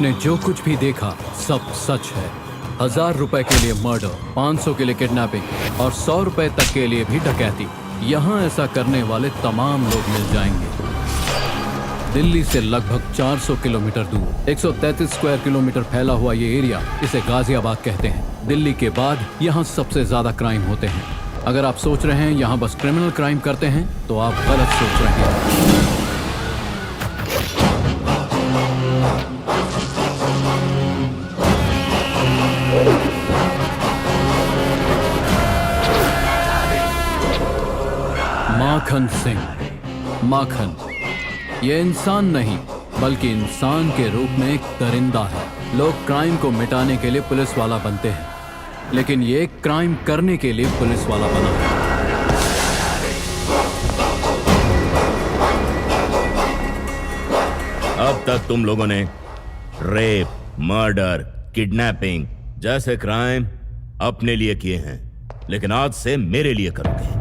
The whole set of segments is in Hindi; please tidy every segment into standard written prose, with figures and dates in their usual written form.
आपने जो कुछ भी देखा सब सच है। 1000 रुपए के लिए मर्डर, 500 के लिए किडनैपिंग और 100 रुपए तक के लिए भी डकैती। यहाँ ऐसा करने वाले तमाम लोग मिल जाएंगे। दिल्ली से लगभग 400 किलोमीटर दूर 133 स्क्वायर किलोमीटर फैला हुआ ये एरिया, इसे गाजियाबाद कहते हैं। दिल्ली के बाद यहाँ सबसे ज्यादा क्राइम होते हैं। अगर आप सोच रहे हैं यहाँ बस क्रिमिनल क्राइम करते हैं तो आप गलत सोच रहे हैं। माखन सिंह। माखन ये इंसान नहीं बल्कि इंसान के रूप में एक दरिंदा है। लोग क्राइम को मिटाने के लिए पुलिस वाला बनते हैं, लेकिन ये एक क्राइम करने के लिए पुलिस वाला बना है। अब तक तुम लोगों ने रेप, मर्डर, किडनैपिंग जैसे क्राइम अपने लिए किए हैं, लेकिन आज से मेरे लिए करोगे।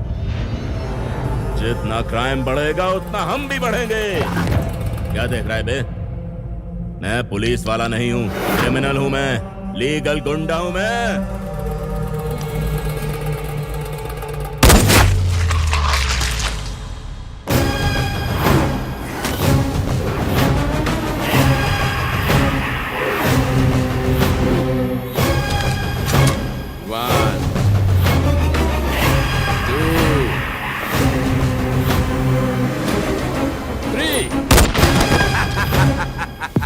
जितना क्राइम बढ़ेगा उतना हम भी बढ़ेंगे। क्या देख रहा है बे? मैं पुलिस वाला नहीं हूं, क्रिमिनल हूं मैं, लीगल गुंडा हूं मैं।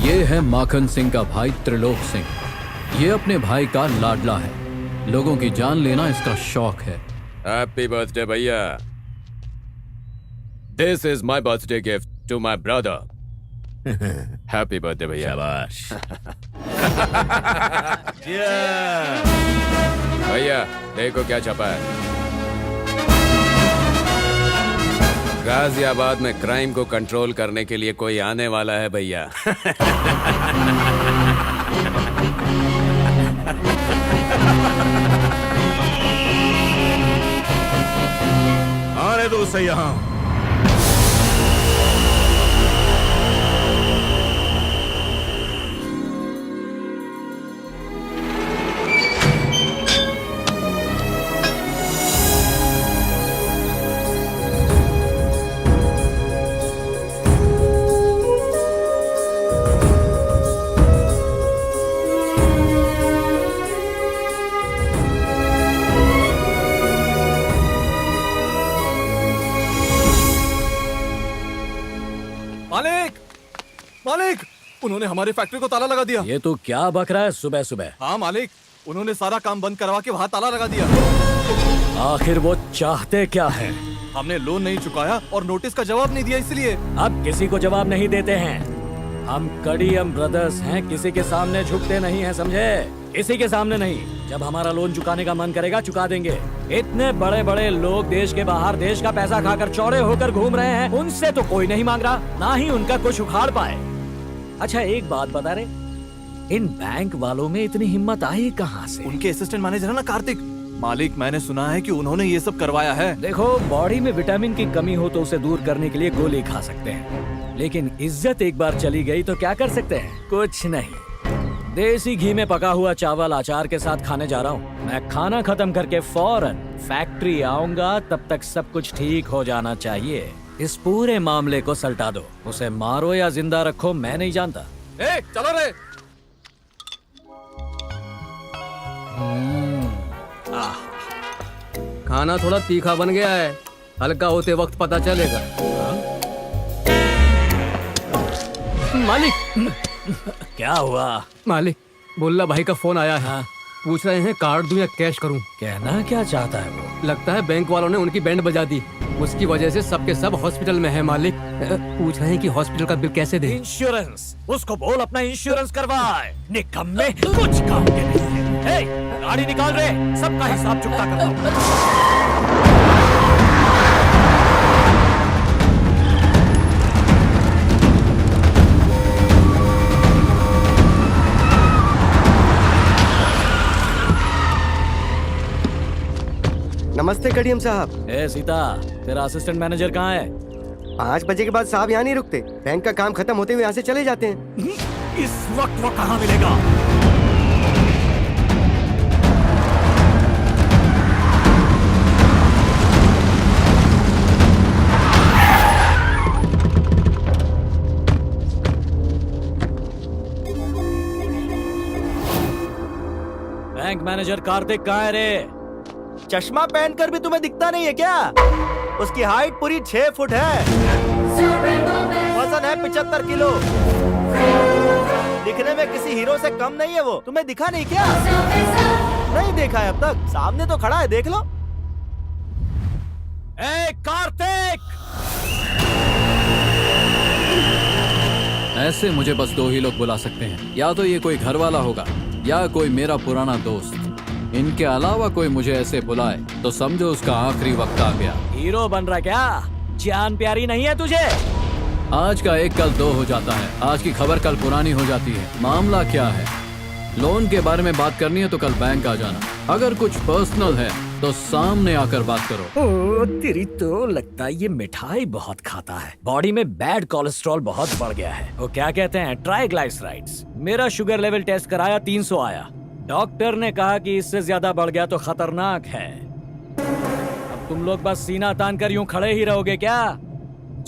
ये है माखन सिंह का भाई त्रिलोक सिंह। ये अपने भाई का लाडला है। लोगों की जान लेना इसका शौक है। हैप्पी बर्थडे भैया। This is my birthday gift to my brother. Happy birthday भैया। शाबाश। भैया देखो क्या छपा है। गाजियाबाद में क्राइम को कंट्रोल करने के लिए कोई आने वाला है भैया। आने दो उसे यहाँ। मालिक, उन्होंने हमारी फैक्ट्री को ताला लगा दिया। ये तो क्या बक रहा है सुबह सुबह? हाँ मालिक, उन्होंने सारा काम बंद करवा के वहाँ ताला लगा दिया। आखिर वो चाहते क्या है? हमने लोन नहीं चुकाया और नोटिस का जवाब नहीं दिया, इसलिए। अब किसी को जवाब नहीं देते हैं। हम कड़ियम ब्रदर्स हैं, किसी के सामने झुकते नहीं हैं, समझे? किसी के सामने नहीं। जब हमारा लोन चुकाने का मन करेगा चुका देंगे। इतने बड़े बड़े लोग देश के बाहर देश का पैसा खाकर चौड़े होकर घूम रहे हैं, उनसे तो कोई नहीं मांग रहा, ना ही उनका कुछ उखाड़ पाए। अच्छा एक बात बता रहे, इन बैंक वालों में इतनी हिम्मत आई कहाँ से? उनके असिस्टेंट मैनेजर है ना कार्तिक। मालिक, मैंने सुना है कि उन्होंने ये सब करवाया है। देखो, बॉडी में विटामिन की कमी हो तो उसे दूर करने के लिए गोली खा सकते हैं, लेकिन इज्जत एक बार चली गई तो क्या कर सकते हैं? कुछ नहीं। देसी घी में पका हुआ चावल अचार के साथ खाने जा रहा हूँ। मैं खाना खत्म करके फौरन फैक्ट्री आऊंगा, तब तक सब कुछ ठीक हो जाना चाहिए। इस पूरे मामले को सल्टा दो। उसे मारो या जिंदा रखो मैं नहीं जानता। ए, चलो रे। खाना थोड़ा तीखा बन गया है, हल्का होते वक्त पता चलेगा। मालिक। क्या हुआ? मालिक, बुल्ला भाई का फोन आया है। हाँ? पूछ रहे हैं कार्ड दूं या कैश करूं। कहना क्या चाहता है वो? लगता है बैंक वालों ने उनकी बैंड बजा दी, उसकी वजह से सबके सब हॉस्पिटल में है। मालिक पूछ रहे हैं कि हॉस्पिटल का बिल कैसे दे। इंश्योरेंस, उसको बोल अपना इंश्योरेंस करवाए। निकम्मे, कुछ काम के नहीं है। गाड़ी निकाल रहे, सबका हिसाब चुकता करता हूं। नमस्ते कड़ियम साहब। ए सीता, तेरा असिस्टेंट मैनेजर कहाँ है? 5 बजे के बाद साहब यहाँ नहीं रुकते, बैंक का काम खत्म होते हुए यहाँ से चले जाते हैं। इस वक्त वो कहाँ मिलेगा? बैंक मैनेजर कार्तिक कहाँ है रे? चश्मा पहनकर भी तुम्हें दिखता नहीं है क्या? उसकी हाइट पूरी 6 फुट है, वजन है 75 किलो। दिखने में किसी हीरो से कम नहीं है वो। तुम्हें दिखा नहीं क्या? नहीं देखा है अब तक? सामने तो खड़ा है, देख लो। ए कार्तिक! ऐसे मुझे बस 2 ही लोग बुला सकते हैं, या तो ये कोई घर वाला होगा या कोई मेरा पुराना दोस्त। इनके अलावा कोई मुझे ऐसे बुलाए तो समझो उसका आखिरी वक्त आ गया। हीरो बन रहा क्या? जान प्यारी नहीं है तुझे? आज का एक कल 2 हो जाता है। आज की खबर कल पुरानी हो जाती है। मामला क्या है? लोन के बारे में बात करनी है तो कल बैंक आ जाना। अगर कुछ पर्सनल है तो सामने आकर बात करो। ओ तेरी तो लगता है ये मिठाई बहुत खाता है। बॉडी में बैड कोलेस्ट्रॉल बहुत बढ़ गया है। वो क्या कहते हैं, ट्राइग्लाइसराइड्स। मेरा शुगर लेवल टेस्ट कराया, 300 आया। डॉक्टर ने कहा कि इससे ज्यादा बढ़ गया तो खतरनाक है। अब तुम लोग बस सीना तान कर यूं खड़े ही रहोगे क्या?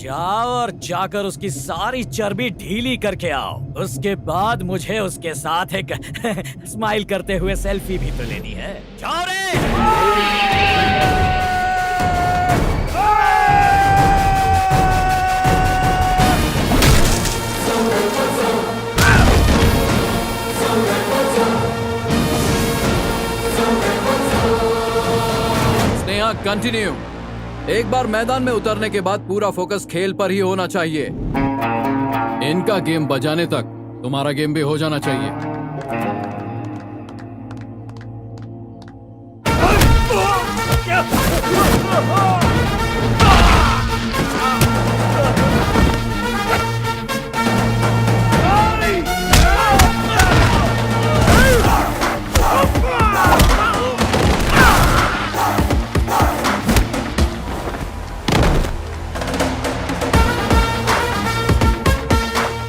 जाओ और जाकर उसकी सारी चर्बी ढीली करके आओ। उसके बाद मुझे उसके साथ एक स्माइल करते हुए सेल्फी भी तो लेनी है। जाओ रे! स्नेहा कंटिन्यू। एक बार मैदान में उतरने के बाद पूरा फोकस खेल पर ही होना चाहिए। इनका गेम बजाने तक तुम्हारा गेम भी हो जाना चाहिए।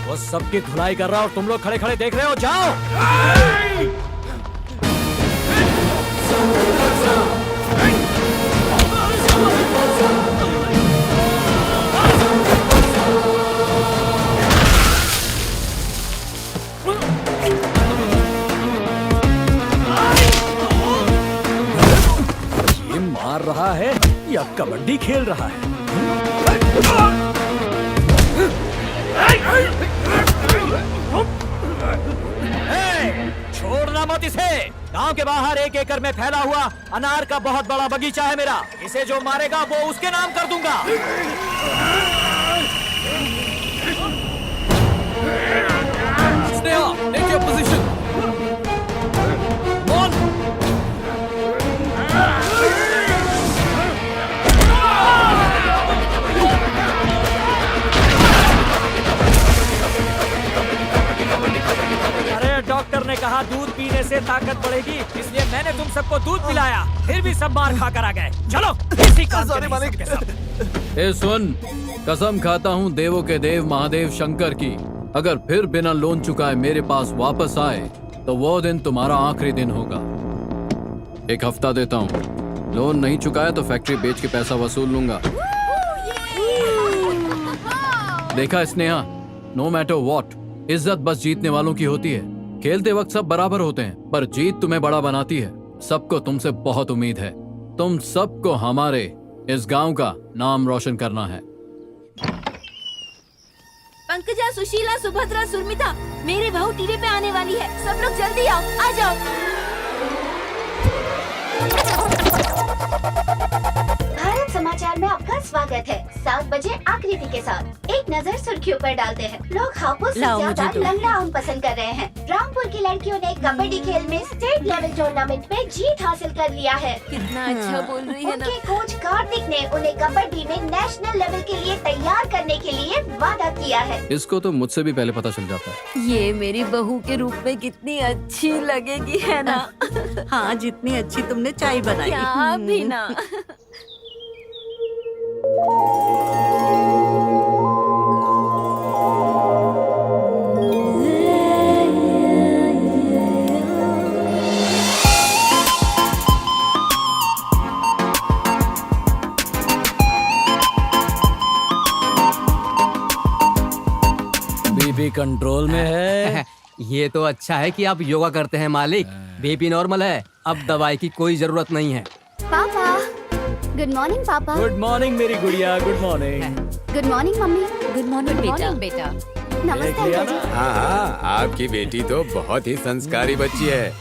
वो सबकी धुलाई कर रहा और तुम लोग खड़े खड़े देख रहे हो। जाओ! ये मार रहा है या कबड्डी खेल रहा है? छोड़ना मत इसे। गांव के बाहर 1 एकड़ में फैला हुआ अनार का बहुत बड़ा बगीचा है मेरा। इसे जो मारेगा वो उसके नाम कर दूंगा। Sneha, take your position. Doctor ने कहा दूध पीने से ताकत बढ़ेगी, इसलिए मैंने तुम सबको दूध पिलाया। फिर भी सब मार खाकर आ गए। चलो इसी काम के सबके सब। ए सुन, कसम खाता हूँ देवों के देव महादेव शंकर की, अगर फिर बिना लोन चुकाए मेरे पास वापस आए तो वो दिन तुम्हारा आखिरी दिन होगा। 1 हफ्ता देता हूँ। लोन नहीं चुकाया तो फैक्ट्री बेच के पैसा वसूल लूंगा। देखा स्नेहा, नो मैटर व्हाट, इज्जत बस जीतने वालों की होती है। खेलते वक्त सब बराबर होते हैं, पर जीत तुम्हें बड़ा बनाती है। सबको तुमसे बहुत उम्मीद है। तुम सबको हमारे इस गांव का नाम रोशन करना है। पंकजा, सुशीला, सुभद्रा, सुरमिता, मेरी बहू टीवी पे आने वाली है। सब लोग जल्दी आओ, आ जाओ। भारत समाचार में आपका स्वागत है। 7 बजे आकृति के साथ एक नजर सुर्खियों पर डालते हैं। लोग हापुस से ज्यादा लंगड़ा आम पसंद कर रहे हैं। रामपुर की लड़कियों ने कबड्डी खेल में स्टेट लेवल टूर्नामेंट में जीत हासिल कर लिया है। कितना अच्छा बोल रही है ना। उनके कोच कार्तिक ने उन्हें कबड्डी में नेशनल लेवल के लिए तैयार करने के लिए वादा किया है। इसको तो मुझसे भी पहले पता चल जाता है। ये मेरी बहू के रूप में कितनी अच्छी लगेगी, है ना? हाँ, जितनी अच्छी तुमने चाय बनाई। क्या भी ना। बीपी कंट्रोल में है। ये तो अच्छा है कि आप योगा करते हैं मालिक। बीपी नॉर्मल है, अब दवाई की कोई जरूरत नहीं है। पापा, गुड मॉर्निंग पापा। गुड मॉर्निंग मेरी गुड़िया, good morning. Good morning mummy. Good morning बेटा। नमस्ते अंकल जी। हाँ, आपकी बेटी तो बहुत ही संस्कारी बच्ची है।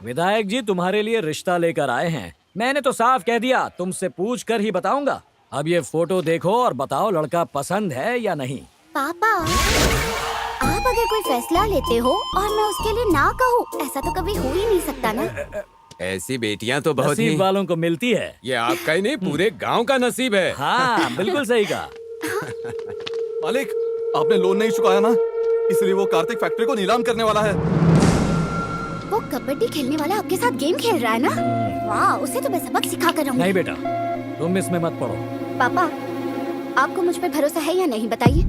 विधायक जी तुम्हारे लिए रिश्ता लेकर आए हैं। मैंने तो साफ कह दिया, तुमसे पूछ कर ही बताऊंगा। अब ये फोटो देखो और बताओ लड़का पसंद है या नहीं। पापा, आप अगर कोई फैसला लेते हो और मैं उसके लिए ना कहूँ, ऐसा तो कभी हो ही नहीं सकता ना। ऐसी बेटियां तो बहुत ही नसीब वालों को मिलती है। ये आपका ही नहीं पूरे गांव का नसीब है। हाँ बिल्कुल सही कहा। मालिक, आपने लोन नहीं चुकाया ना, इसलिए वो कार्तिक फैक्ट्री को नीलाम करने वाला है। वो कबड्डी खेलने वाला आपके साथ गेम खेल रहा है ना? वाह, उसे तो मैं सबक सिखा कर रहूंगी। नहीं बेटा, तुम इसमें मत पड़ो। पापा, आपको मुझ पे भरोसा है या नहीं बताइए?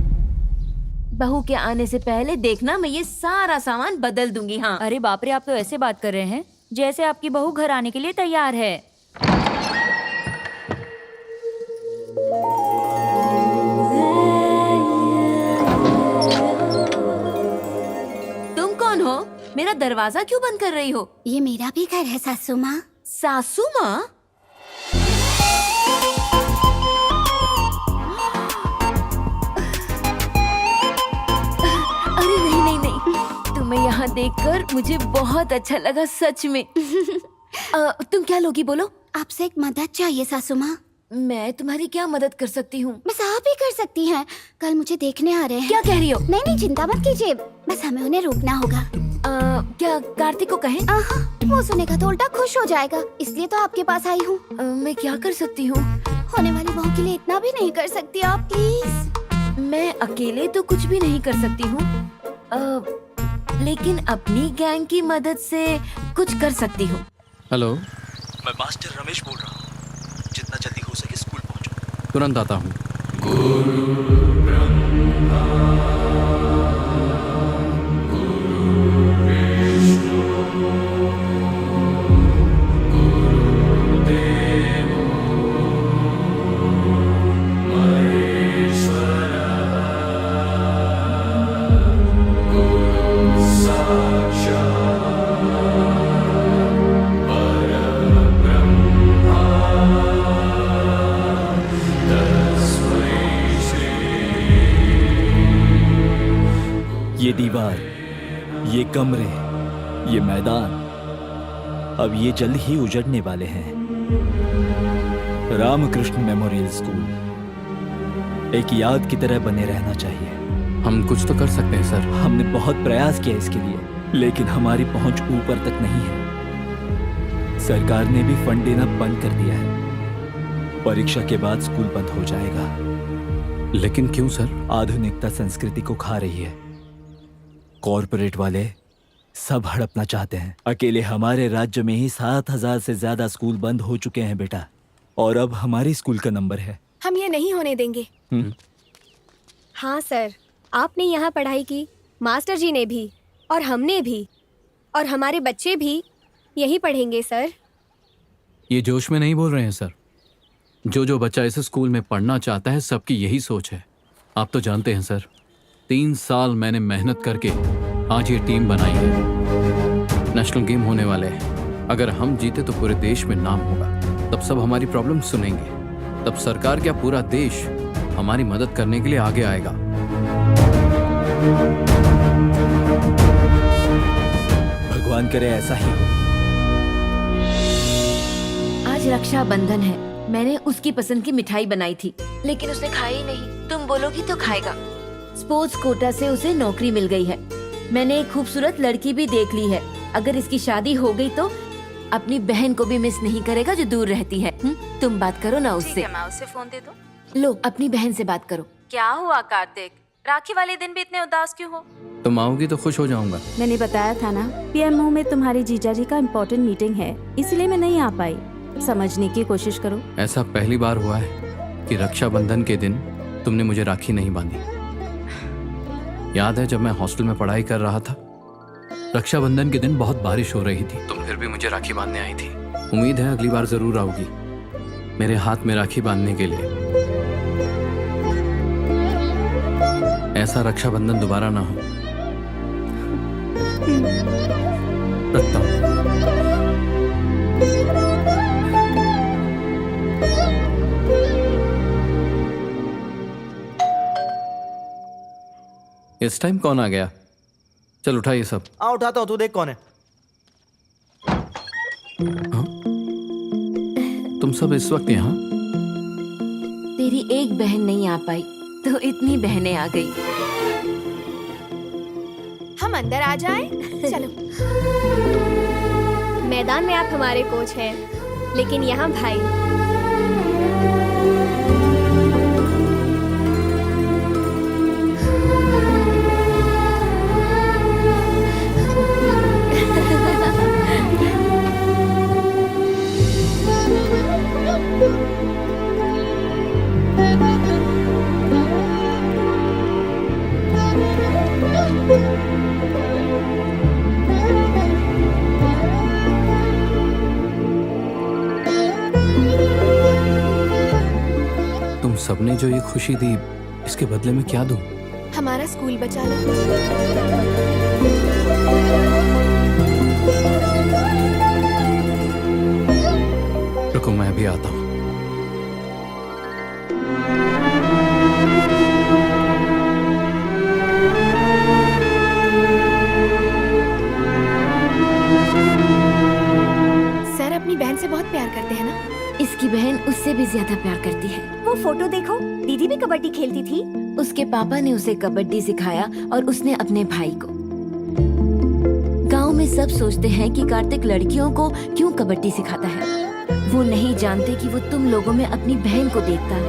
बहू के आने से पहले देखना, मैं ये सारा सामान बदल दूंगी। हाँ। अरे बाप रे, आप तो ऐसे बात कर रहे हैं जैसे आपकी बहू घर आने के लिए तैयार है। तुम कौन हो? मेरा दरवाजा क्यों बंद कर रही हो? ये मेरा भी घर है सासू माँ। सासू माँ? अरे नहीं नहीं नहीं, तुम्हें यहाँ देखकर मुझे बहुत अच्छा लगा सच में। तुम क्या लोगी बोलो? आपसे एक मदद चाहिए सासू माँ। मैं तुम्हारी क्या मदद कर सकती हूँ? बस आप ही कर सकती हैं। कल मुझे देखने आ रहे हैं। क्या कह रही हो? नहीं नहीं, चिंता मत कीजिए, बस हमें उन्हें रोकना होगा। क्या कार्तिक को कहें? वो सुनेगा तो उल्टा खुश हो जाएगा, इसलिए तो आपके पास आई हूँ। मैं क्या कर सकती हूँ? होने वाली बहू के लिए इतना भी नहीं कर सकती आप प्लीज? मैं अकेले तो कुछ भी नहीं कर सकती हूँ, लेकिन अपनी गैंग की मदद से कुछ कर सकती हूँ। हेलो, मैं मास्टर रमेश बोल रहा हूँ। जितना जल्दी हो सके स्कूल पहुँचो। तुरंत आता हूँ। ये दीवार, ये कमरे, ये मैदान अब ये जल्द ही उजड़ने वाले हैं। रामकृष्ण मेमोरियल स्कूल एक याद की तरह बने रहना चाहिए। हम कुछ तो कर सकते हैं सर। हमने बहुत प्रयास किया इसके लिए, लेकिन हमारी पहुंच ऊपर तक नहीं है। सरकार ने भी फंड देना बंद कर दिया है। परीक्षा के बाद स्कूल बंद हो जाएगा। लेकिन क्यों सर? आधुनिकता संस्कृति को खा रही है। कॉरपोरेट वाले सब हड़पना चाहते हैं। अकेले हमारे राज्य में ही 7,000 से ज्यादा स्कूल बंद हो चुके हैं बेटा, और अब हमारी स्कूल का नंबर है। हम ये नहीं होने देंगे। हाँ सर, आपने यहाँ पढ़ाई की, मास्टर जी ने भी, और हमने भी, और हमारे बच्चे भी यही पढ़ेंगे सर। ये जोश में नहीं बोल रहे हैं सर। जो बच्चा इस स्कूल में पढ़ना चाहता है, सबकी यही सोच है। आप तो जानते हैं सर, 3 साल मैंने मेहनत करके आज ये टीम बनाई है। नेशनल गेम होने वाले हैं। अगर हम जीते तो पूरे देश में नाम होगा। तब सब हमारी प्रॉब्लम सुनेंगे। तब सरकार क्या, पूरा देश हमारी मदद करने के लिए आगे आएगा। भगवान करे ऐसा ही हो। आज रक्षाबंधन है। मैंने उसकी पसंद की मिठाई बनाई थी, लेकिन उसने खाई ही नहीं। तुम बोलोगी तो खाएगा। स्पोर्ट्स कोटा से उसे नौकरी मिल गई है। मैंने एक खूबसूरत लड़की भी देख ली है। अगर इसकी शादी हो गई तो अपनी बहन को भी मिस नहीं करेगा जो दूर रहती है। तुम बात करो ना उससे। मैं उससे फोन दे दूं? लो, अपनी बहन से बात करो। क्या हुआ कार्तिक, राखी वाले दिन भी इतने उदास क्यों हो? तुम आओगी तो खुश हो जाऊंगा। मैंने बताया था ना, पीएमओ में तुम्हारे जीजा जी का इम्पोर्टेंट मीटिंग है, इसलिए मैं नहीं आ पाई। समझने की कोशिश करो। ऐसा पहली बार हुआ है कि रक्षाबंधन के दिन तुमने मुझे राखी नहीं बांधी। याद है जब मैं हॉस्टल में पढ़ाई कर रहा था, रक्षाबंधन के दिन बहुत बारिश हो रही थी, तुम फिर भी मुझे राखी बांधने आई थी। उम्मीद है अगली बार जरूर आओगी मेरे हाथ में राखी बांधने के लिए। ऐसा रक्षाबंधन दोबारा ना हो। रखता हूं। इस टाइम कौन आ गया? चल उठा ये सब। आ उठाता हूँ, तू देख कौन है। हाँ? तुम सब इस वक्त यहाँ? तेरी एक बहन नहीं आ पाई तो इतनी बहनें आ गई। हम अंदर आ जाएं? चलो। मैदान में आप हमारे कोच हैं, लेकिन यहाँ भाई। तुम सबने जो ये खुशी दी, इसके बदले में क्या दूं? हमारा स्कूल बचा लो। रुको, मैं अभी आता हूँ। सर अपनी बहन से बहुत प्यार करते हैं ना? इसकी बहन उससे भी ज्यादा प्यार करती है। वो फोटो देखो, दीदी भी कबड्डी खेलती थी। उसके पापा ने उसे कबड्डी सिखाया और उसने अपने भाई को। गांव में सब सोचते हैं कि कार्तिक लड़कियों को क्यों कबड्डी सिखाता है। वो नहीं जानते कि वो तुम लोगों में अपनी बहन को देखता है।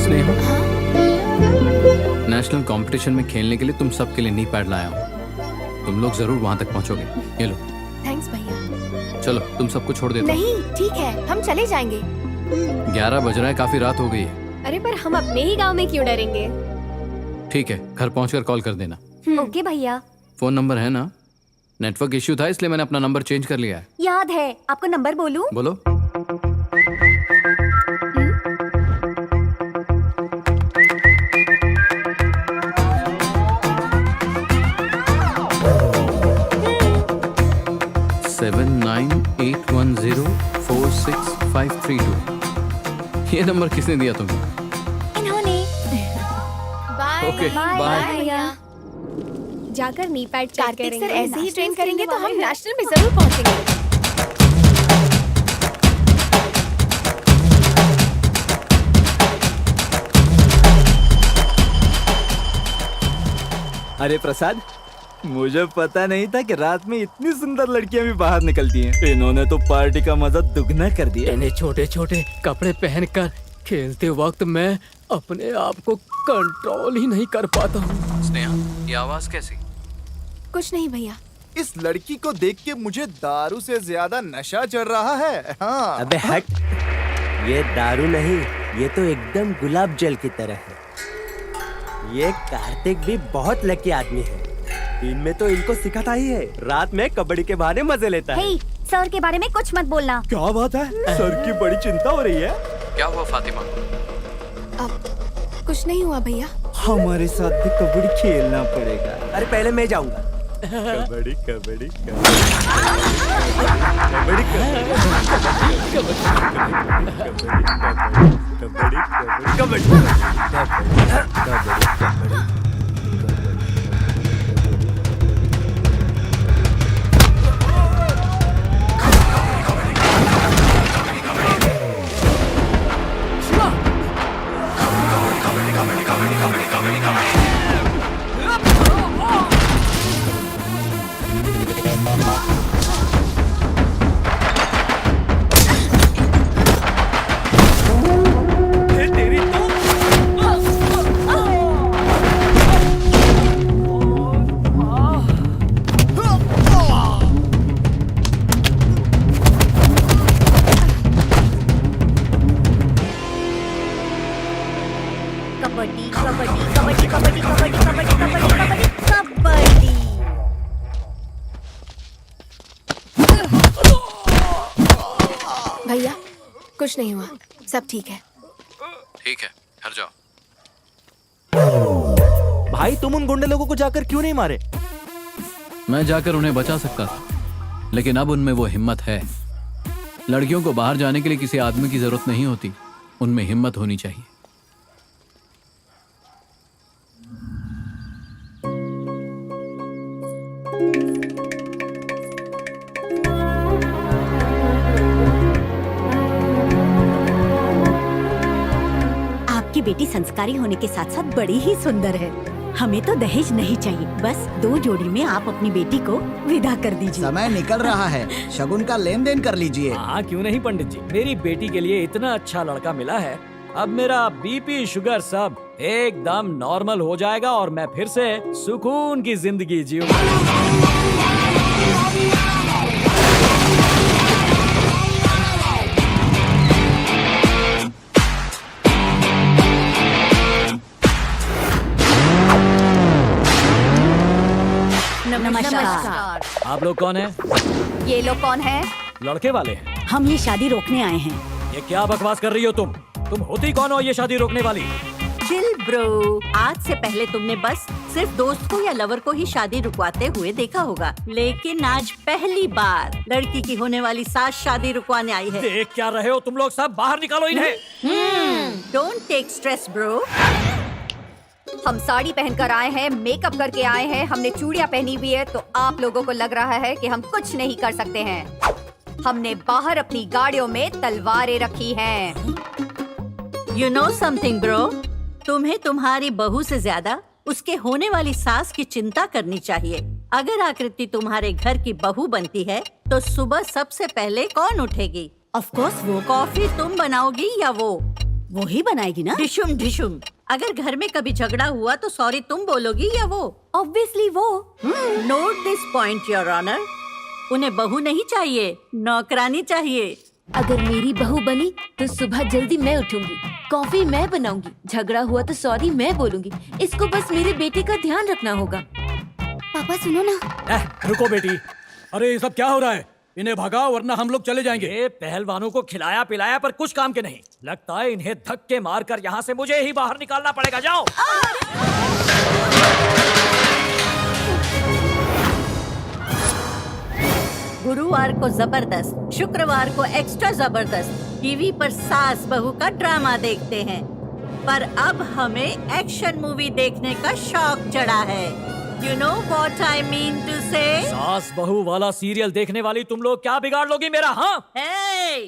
स्नेहा, नेशनल कंपटीशन में खेलने के लिए तुम सबके लिए नी पैड लाया हूँ। तुम लोग जरूर वहाँ तक पहुँचोगे। ये लो। थैंक्स भैया। चलो, तुम सबको छोड़ देता हूँ। नहीं, ठीक है, हम चले जाएंगे। 11 बज रहा है, काफी रात हो गई है। अरे पर हम अपने ही गांव में क्यों डरेंगे? ठीक है, घर पहुंचकर कॉल कर देना। ओके भैया। फोन नंबर है ना? नेटवर्क इश्यू था इसलिए मैंने अपना नंबर चेंज कर लिया है। याद है। आपको नंबर बोलूं? बोलो। ये नंबर किसने दिया तुम्हें? इन्होंने। बाय। Okay, bye. भैया। जाकर नी पैड चेक करेंगे। सर ऐसे ही ट्रेन करेंगे तो हम नेशनल में जरूर पहुंचेंगे। अरे प्रसाद, मुझे पता नहीं था कि रात में इतनी सुंदर लड़कियां भी बाहर निकलती हैं। इन्होंने तो पार्टी का मजा दुगना कर दिया। इन्हें छोटे छोटे कपड़े पहनकर खेलते वक्त मैं अपने आप को कंट्रोल ही नहीं कर पाता हूँ। स्नेहा, ये आवाज कैसी? कुछ नहीं भैया। इस लड़की को देख के मुझे दारू से ज्यादा नशा चढ़ रहा है। हाँ। अबे हट, ये दारू नहीं, ये तो एकदम गुलाब जल की तरह है। ये कार्तिक भी बहुत लकी आदमी है। दिन में तो इनको सिखाता ही है, रात में कबड्डी के बहाने मजे लेता है। सर के बारे में कुछ मत बोलना। क्या बात है? सर की बड़ी चिंता हो रही है। क्या हुआ फातिमा? कुछ नहीं हुआ भैया। हमारे साथ भी कबड्डी खेलना पड़ेगा। अरे पहले मैं जाऊंगा। कबड्डी कबड्डी भैया कुछ नहीं हुआ, सब ठीक है। ठीक है, घर जाओ। भाई तुम उन गुंडे लोगों को जाकर क्यों नहीं मारे? मैं जाकर उन्हें बचा सकता था, लेकिन अब उनमें वो हिम्मत है। लड़कियों को बाहर जाने के लिए किसी आदमी की जरूरत नहीं होती, उनमें हिम्मत होनी चाहिए। आपकी बेटी संस्कारी होने के साथ साथ बड़ी ही सुंदर है। हमें तो दहेज नहीं चाहिए, बस 2 जोड़ी में आप अपनी बेटी को विदा कर दीजिए। समय निकल रहा है, शगुन का लेन देन कर लीजिए। हाँ क्यों नहीं पंडित जी, मेरी बेटी के लिए इतना अच्छा लड़का मिला है। अब मेरा बीपी शुगर सब एकदम नॉर्मल हो जाएगा और मैं फिर से सुकून की जिंदगी जीऊंगा। नमस्कार। आप लोग कौन हैं? ये लोग कौन है? लड़के वाले हैं। हम ये शादी रोकने आए हैं। ये क्या बकवास कर रही हो तुम होती कौन हो ये शादी रोकने वाली? चिल ब्रो, आज से पहले तुमने बस सिर्फ दोस्त को या लवर को ही शादी रुकवाते हुए देखा होगा, लेकिन आज पहली बार लड़की की होने वाली सास शादी रुकवाने आई है। देख क्या रहे हो तुम लोग सब, बाहर निकालो इन्हें। Don't take stress bro. हम साड़ी पहनकर आए हैं, मेकअप करके आए हैं, हमने चूड़ियाँ पहनी हुई है, तो आप लोगों को लग रहा है कि हम कुछ नहीं कर सकते हैं। हमने बाहर अपनी गाड़ियों में तलवारें रखी हैं। You know something bro? तुम्हें तुम्हारी बहू से ज्यादा उसके होने वाली सास की चिंता करनी चाहिए। अगर आकृति तुम्हारे घर की बहू बनती है तो सुबह सबसे पहले कौन उठेगी? Of course वो। कॉफी तुम बनाओगी या वो ही बनाएगी ना? ढिशुम ढिशुम। अगर घर में कभी झगड़ा हुआ तो सॉरी तुम बोलोगी या वो? Obviously वो। Note this point your honor। उन्हें बहू नहीं चाहिए, नौकरानी चाहिए। अगर मेरी बहू बनी तो सुबह जल्दी मैं उठूंगी, कॉफी मैं बनाऊंगी, झगड़ा हुआ तो सॉरी मैं बोलूंगी। इसको बस मेरे बेटे का ध्यान रखना होगा। पापा सुनो ना। रुको बेटी, अरे ये सब क्या हो रहा है? इन्हें भगाओ वरना हम लोग चले जाएंगे। ये पहलवानों को खिलाया पिलाया पर कुछ काम के नहीं। लगता है इन्हें धक्के मारकर यहाँ से मुझे ही बाहर निकालना पड़ेगा। जाओ। गुरुवार को जबरदस्त, शुक्रवार को एक्स्ट्रा जबरदस्त टीवी पर सास बहू का ड्रामा देखते हैं, पर अब हमें एक्शन मूवी देखने का शौक चढ़ा है। You know what I mean to say? सास बहू वाला सीरियल देखने वाली तुम लोग क्या बिगाड़ लोगी मेरा? हाँ hey,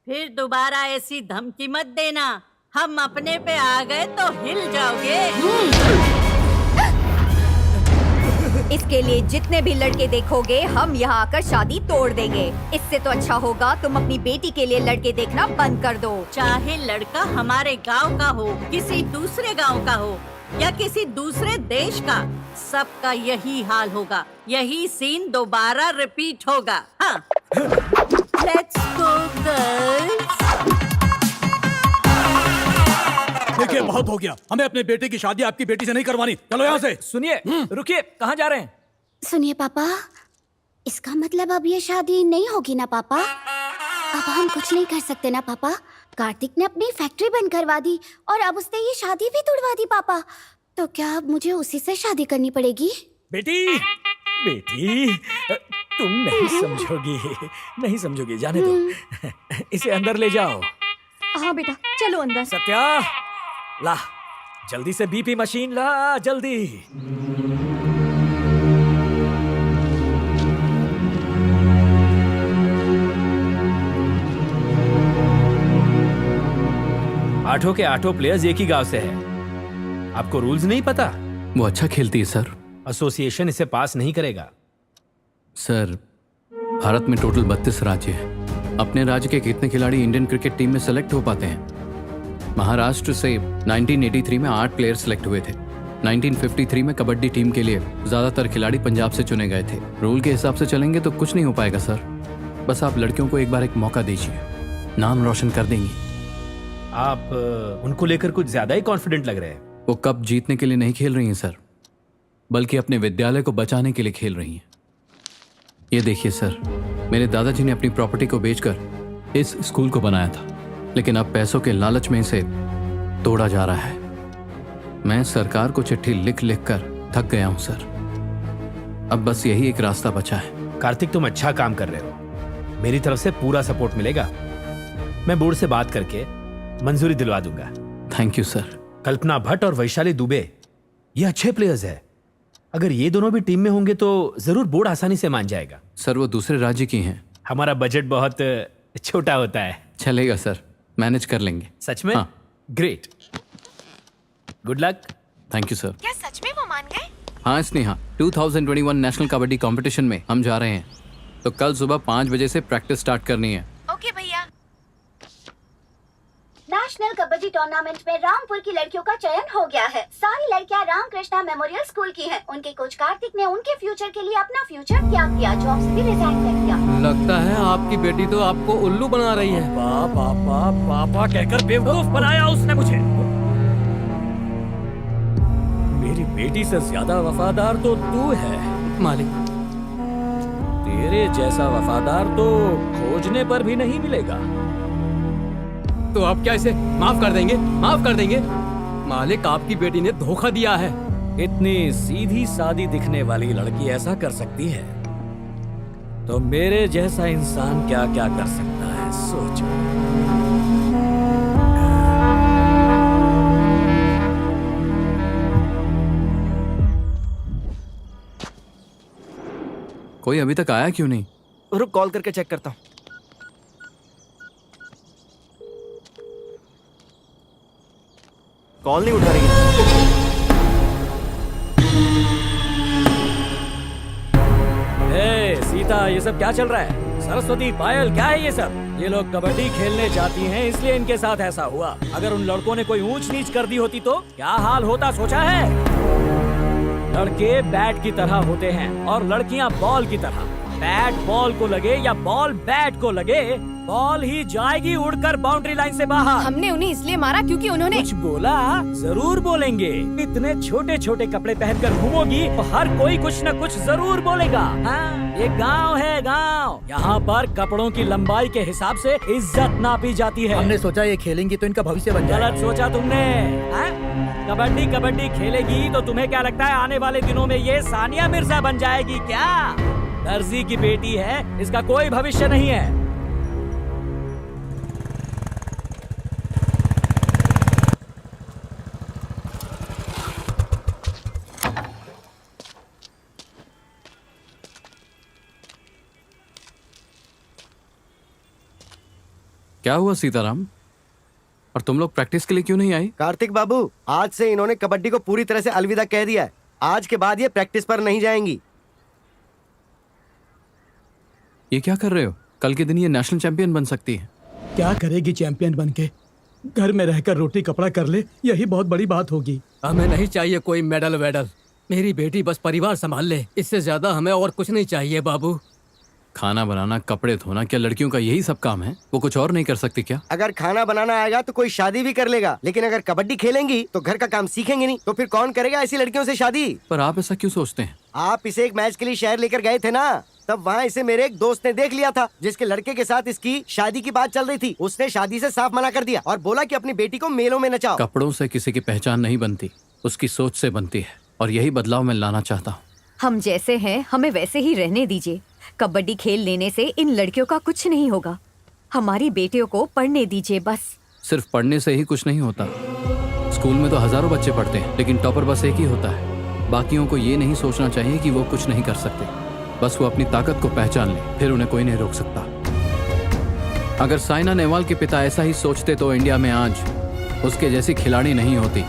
फिर दोबारा ऐसी धमकी मत देना। हम अपने पे आ गए तो हिल जाओगे। इसके लिए जितने भी लड़के देखोगे हम यहाँ आकर शादी तोड़ देंगे। इससे तो अच्छा होगा तुम अपनी बेटी के लिए लड़के देखना बंद कर दो। चाहे लड़का हमारे गांव का हो, किसी दूसरे गांव का हो या किसी दूसरे देश का, सबका यही हाल होगा। यही सीन दोबारा रिपीट होगा। हाँ। Let's go girls। देखिए बहुत हो गया, हमें अपने बेटे की शादी आपकी बेटी से नहीं करवानी। चलो यहाँ से। सुनिए, रुकिए, कहाँ जा रहे हैं? सुनिए पापा, इसका मतलब अब ये शादी नहीं होगी ना पापा? अब हम कुछ नहीं कर सकते ना पापा? कार्तिक ने अपनी फैक्ट्री बंद करवा दी और अब उसने ये शादी भी तुड़वा दी पापा। तो क्या अब मुझे उसी से शादी करनी पड़ेगी? बेटी, तुम नहीं समझोगी, नहीं समझोगी, जाने दो। इसे अंदर ले जाओ। हाँ बेटा, चलो अंदर। सत्या, ला जल्दी से बीपी मशीन ला, जल्दी। आठों के आठों प्लेयर्स एक ही गांव से है। आपको रूल्स नहीं पता? वो अच्छा खेलती है सर। एसोसिएशन इसे पास नहीं करेगा। सर, भारत में टोटल 32 राज्य हैं। अपने राज्य के कितने खिलाड़ी इंडियन क्रिकेट टीम में सेलेक्ट हो पाते हैं? महाराष्ट्र से 1983 में 8 प्लेयर सेलेक्ट हुए थे। 1953 में कबड्डी टीम के लिए ज्यादातर खिलाड़ी पंजाब से चुने गए थे। रूल के हिसाब से चलेंगे तो कुछ नहीं हो पाएगा सर। बस आप लड़कियों को एक बार एक मौका दीजिए, नाम रोशन कर देंगी। आप उनको लेकर कुछ ज्यादा ही कॉन्फिडेंट लग रहे हैं। वो कप जीतने के लिए नहीं खेल रही हैं सर, बल्कि अपने विद्यालय को बचाने के लिए खेल रही हैं। ये देखिए सर, मेरे दादाजी ने अपनी प्रॉपर्टी को बेचकर इस स्कूल को बनाया था, लेकिन अब पैसों के लालच में इसे तोड़ा जा रहा है। मैं सरकार को चिट्ठी लिख लिख कर थक गया हूं सर। अब बस यही एक रास्ता बचा है। कार्तिक, तुम अच्छा काम कर रहे हो। मेरी तरफ से पूरा सपोर्ट मिलेगा। मैं बोर्ड से बात करके मंजूरी दिलवा दूंगा। Thank you sir. Kalpana Bhatt और वैशाली दुबे, ये अच्छे प्लेयर्स हैं। अगर ये दोनों भी टीम में होंगे तो जरूर बोर्ड आसानी से मान जाएगा। सर वो दूसरे राज्य की हैं। हमारा बजट बहुत छोटा होता है। चलेगा सर, मैनेज कर लेंगे। सच में? हाँ। Great, good luck. Thank you sir. क्या सच में वो मान गए? हाँ स्नेहा, 2021 नेशनल कबड्डी कंपटीशन में हम जा रहे हैं, तो कल सुबह 5 बजे से प्रैक्टिस स्टार्ट करनी है। ओके भैया। नेशनल कबड्डी टूर्नामेंट में रामपुर की लड़कियों का चयन हो गया है। सारी लड़कियां रामकृष्णा मेमोरियल स्कूल की हैं। उनके कोच कार्तिक ने उनके फ्यूचर के लिए अपना फ्यूचर त्याग दिया, जॉब से भी रिजाइन कर दिया। लगता है आपकी बेटी तो आपको उल्लू बना रही है। पापा पापा कहकर बेवकूफ बनाया उसने मुझे। मेरी बेटी से ज्यादा वफादार तो तू है मालिक। तेरे जैसा वफादार तो खोजने पर भी नहीं मिलेगा। तो आप क्या इसे माफ कर देंगे? माफ कर देंगे? मालिक, आपकी बेटी ने धोखा दिया है। इतनी सीधी सादी दिखने वाली लड़की ऐसा कर सकती है तो मेरे जैसा इंसान क्या क्या कर सकता है, सोचो। कोई अभी तक आया क्यों नहीं? रुक, कॉल करके चेक करता हूँ। कॉल नहीं उठा रही है। सीता, ये सब क्या चल रहा है? सरस्वती, पायल, क्या है ये सब? ये लोग कबड्डी खेलने जाती हैं, इसलिए इनके साथ ऐसा हुआ। अगर उन लड़कों ने कोई ऊंच नीच कर दी होती तो क्या हाल होता, सोचा है? लड़के बैट की तरह होते हैं और लड़कियां बॉल की तरह। बैट बॉल को लगे या बॉल बैट को लगे, बॉल ही जाएगी उड़कर बाउंड्री लाइन से बाहर। हमने उन्हें इसलिए मारा क्योंकि उन्होंने कुछ बोला। जरूर बोलेंगे। इतने छोटे छोटे कपड़े पहनकर घूमोगी तो हर कोई कुछ न कुछ जरूर बोलेगा। हाँ, ये गांव है, गांव। यहाँ पर कपड़ों की लंबाई के हिसाब से इज्जत नापी जाती है। हमने सोचा ये खेलेंगी तो इनका भविष्य बन जाएगा। गलत सोचा तुमने। कबड्डी कबड्डी खेलेगी तो तुम्हें क्या लगता है आने वाले दिनों में ये सानिया मिर्जा बन जाएगी क्या? दर्जी की बेटी है, इसका कोई भविष्य नहीं है। क्या हुआ सीताराम? और तुम लोग प्रैक्टिस के लिए क्यों नहीं आई? कार्तिक बाबू, आज से इन्होंने कबड्डी को पूरी तरह से अलविदा कह दिया है। आज के बाद ये प्रैक्टिस पर नहीं जाएंगी। ये क्या कर रहे हो? कल के दिन ये नेशनल चैंपियन बन सकती है। क्या करेगी चैंपियन बनके? घर में रहकर रोटी कपड़ा कर ले, यही बहुत बड़ी बात होगी। हमें नहीं चाहिए कोई मेडल वेडल। मेरी बेटी बस परिवार संभाल ले, इससे ज्यादा हमें और कुछ नहीं चाहिए बाबू। खाना बनाना, कपड़े धोना, क्या लड़कियों का यही सब काम है? वो कुछ और नहीं कर सकती क्या? अगर खाना बनाना आएगा तो कोई शादी भी कर लेगा, लेकिन अगर कबड्डी खेलेंगी तो घर का काम सीखेंगे नहीं, तो फिर कौन करेगा ऐसी लड़कियों से शादी? पर आप ऐसा क्यों सोचते हैं? आप इसे एक मैच के लिए शहर लेकर गए थे ना, तब वहाँ इसे मेरे एक दोस्त ने देख लिया था, जिसके लड़के के साथ इसकी शादी की बात चल रही थी। उसने शादी से साफ मना कर दिया और बोला कि अपनी बेटी को मेलों में नचाओ। कपड़ों से किसी की पहचान नहीं बनती, उसकी सोच से बनती है, और यही बदलाव मैं लाना चाहता हूँ। हम जैसे हैं हमें वैसे ही रहने दीजिए। कबड्डी खेल लेने से इन लड़कियों का कुछ नहीं होगा। हमारी बेटियों को पढ़ने दीजिए बस। सिर्फ पढ़ने से ही कुछ नहीं होता। स्कूल में तो हजारों बच्चे पढ़ते हैं, लेकिन टॉपर बस एक ही होता है। बाकियों को ये नहीं सोचना चाहिए कि वो कुछ नहीं कर सकते, बस वो अपनी ताकत को पहचान ले, फिर उन्हें कोई नहीं रोक सकता। अगर साइना नेहवाल के पिता ऐसा ही सोचते तो इंडिया में आज उसके जैसी खिलाड़ी नहीं होती।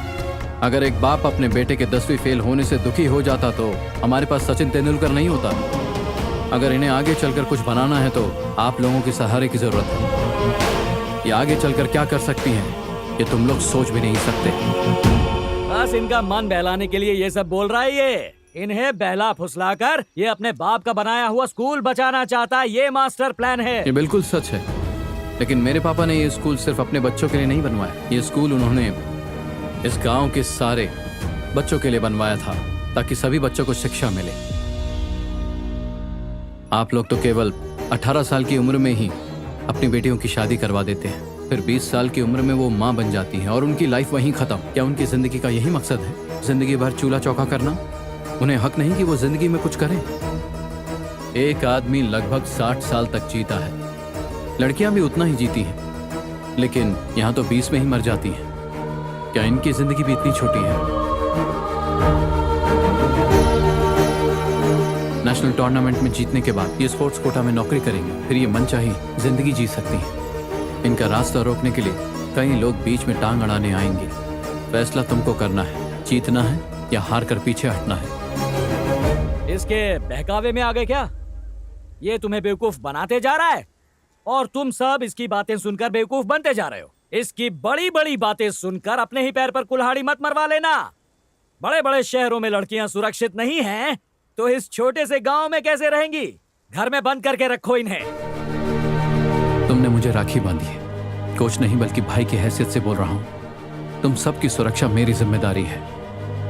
अगर एक बाप अपने बेटे के 10वीं फेल होने से दुखी हो जाता तो हमारे पास सचिन तेंदुलकर नहीं होता। अगर इन्हें आगे चलकर कुछ बनाना है तो आप लोगों के सहारे की जरूरत है। ये आगे चलकर क्या कर सकती हैं, ये तुम लोग सोच भी नहीं सकते। बस इनका मन बहलाने के लिए ये सब बोल रहा है। ये इन्हें बहला फुसलाकर ये अपने बाप का बनाया हुआ स्कूल बचाना चाहता है। ये मास्टर प्लान है। ये बिल्कुल सच है, लेकिन मेरे पापा ने ये स्कूल सिर्फ अपने बच्चों के लिए नहीं बनवाया। ये स्कूल उन्होंने इस गांव के सारे बच्चों के लिए बनवाया था, ताकि सभी बच्चों को शिक्षा मिले। आप लोग तो केवल 18 साल की उम्र में ही अपनी बेटियों की शादी करवा देते हैं। फिर 20 साल की उम्र में वो माँ बन जाती हैं और उनकी लाइफ वहीं खत्म। क्या उनकी जिंदगी का यही मकसद है, जिंदगी भर चूल्हा चौका करना? उन्हें हक नहीं कि वो जिंदगी में कुछ करें? एक आदमी लगभग 60 साल तक जीता है, लड़कियां भी उतना ही जीती हैं, लेकिन यहाँ तो 20 में ही मर जाती हैं। क्या इनकी जिंदगी भी इतनी छोटी है? नेशनल टूर्नामेंट में जीतने के बाद ये स्पोर्ट्स कोटा में नौकरी करेंगे, फिर ये मनचाही जिंदगी जी सकती हैं। इनका रास्ता रोकने के लिए कई लोग बीच में टांग अड़ाने आएंगे। फैसला तुमको करना है, जीतना है या हार कर पीछे हटना है। इसके बहकावे में आ गए क्या? ये तुम्हें बेवकूफ बनाते जा रहा है और तुम सब इसकी बातें सुनकर बेवकूफ बनते जा रहे हो। इसकी बड़ी बड़ी बातें सुनकर अपने ही पैर पर कुल्हाड़ी मत मरवा लेना। बड़े बड़े शहरों में लड़कियां सुरक्षित नहीं हैं, तो इस छोटे से गांव में कैसे रहेंगी? घर में बंद करके रखो इन्हें। तुमने मुझे राखी बांधी है, कोच नहीं बल्कि भाई की हैसियत से बोल रहा हूं। तुम सबकी सुरक्षा मेरी जिम्मेदारी है,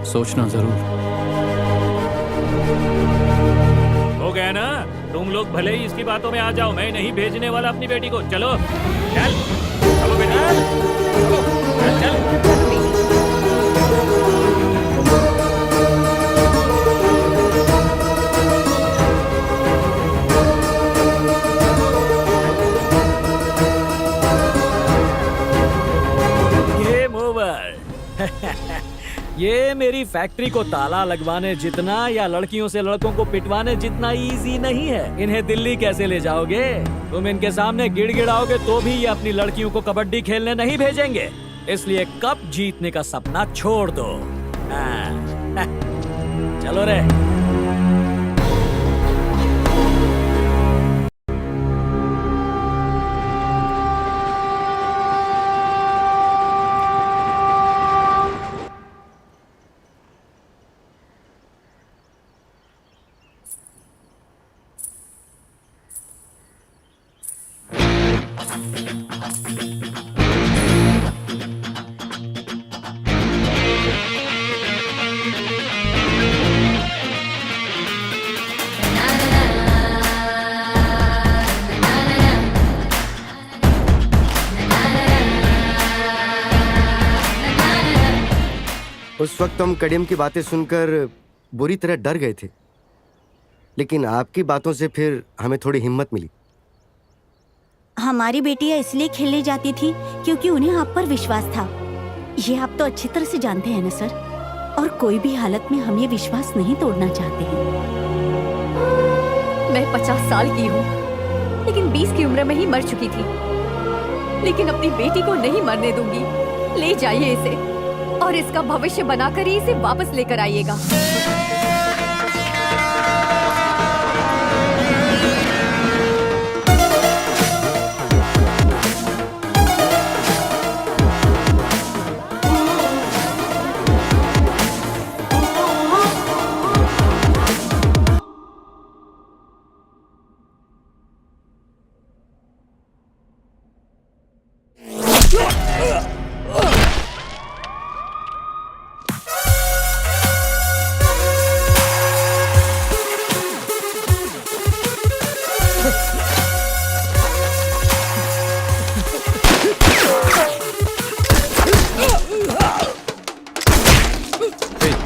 सोचना जरूर। हो गया ना? तुम लोग भले ही इसकी बातों में आ जाओ, मैं नहीं भेजने वाला अपनी बेटी को। चलो चल, चलो बेटा, चलो, चल, चल। ये मेरी फैक्ट्री को ताला लगवाने जितना या लड़कियों से लड़कों को पिटवाने जितना इजी नहीं है। इन्हें दिल्ली कैसे ले जाओगे? तुम इनके सामने गिड़गिड़ाओगे तो भी ये अपनी लड़कियों को कबड्डी खेलने नहीं भेजेंगे। इसलिए कप जीतने का सपना छोड़ दो। चलो रे। उस वक्त हम कडियम की बातें सुनकर बुरी तरह डर गए थे, लेकिन आपकी बातों से फिर हमें थोड़ी हिम्मत मिली। हमारी बेटियां इसलिए खेलने जाती थी क्योंकि उन्हें आप पर विश्वास था। ये आप तो अच्छी तरह से जानते हैं ना सर, और कोई भी हालत में हम ये विश्वास नहीं तोड़ना चाहते हैं। मैं 50 साल की हूँ, लेकिन 20 की उम्र में ही मर चुकी थी। लेकिन अपनी बेटी को नहीं मरने दूंगी। ले जाइए इसे और इसका भविष्य बनाकर ही इसे वापस लेकर आइएगा।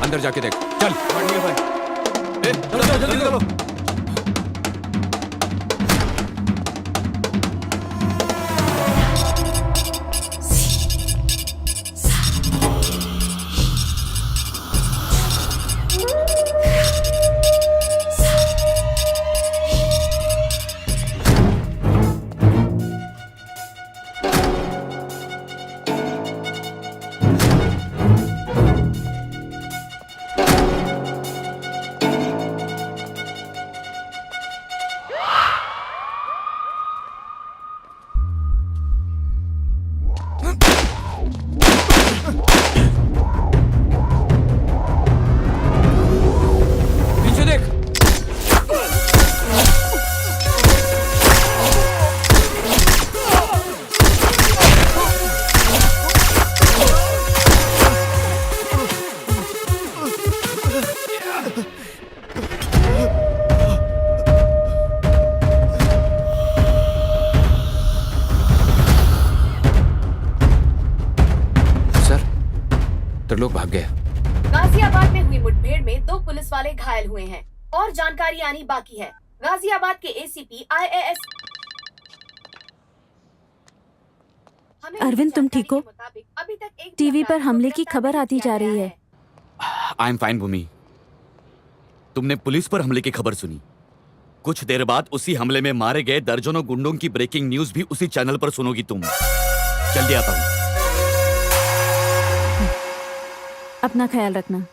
अंदर जाके देख, चल। चलो चलो जल्दी चलो। डॉक्टर लोग भाग गए। गाजियाबाद में हुई मुठभेड़ में 2 पुलिस वाले घायल हुए हैं और जानकारी आनी बाकी है। गाजियाबाद के एसीपी IAS अरविंद, तुम ठीक हो? टीवी पर हमले की खबर आती जा रही है। आई एम फाइन भूमि। तुमने पुलिस पर हमले की खबर सुनी? कुछ देर बाद उसी हमले में मारे गए दर्जनों गुंडों की ब्रेकिंग न्यूज भी उसी चैनल पर सुनोगी तुम। जल्दी आता हूं। अपना ख्याल रखना।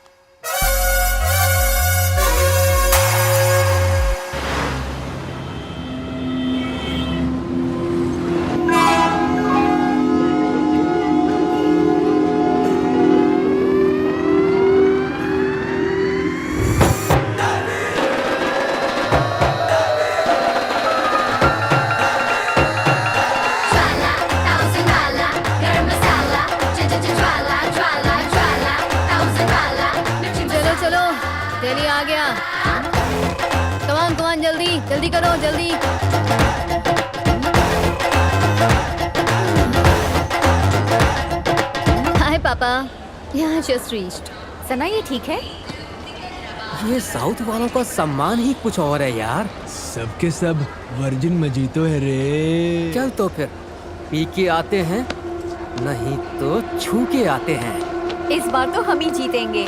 जल्दी करो, जल्दी। हाय पापा, यहाँ जस्ट रीच्ड। सना, ये ठीक है? ये साउथ वालों का सम्मान ही कुछ और है यार। सबके सब वर्जिन मजीतो है रे। चल तो फिर पी के आते हैं, नहीं तो छू के आते हैं। इस बार तो हम ही जीतेंगे।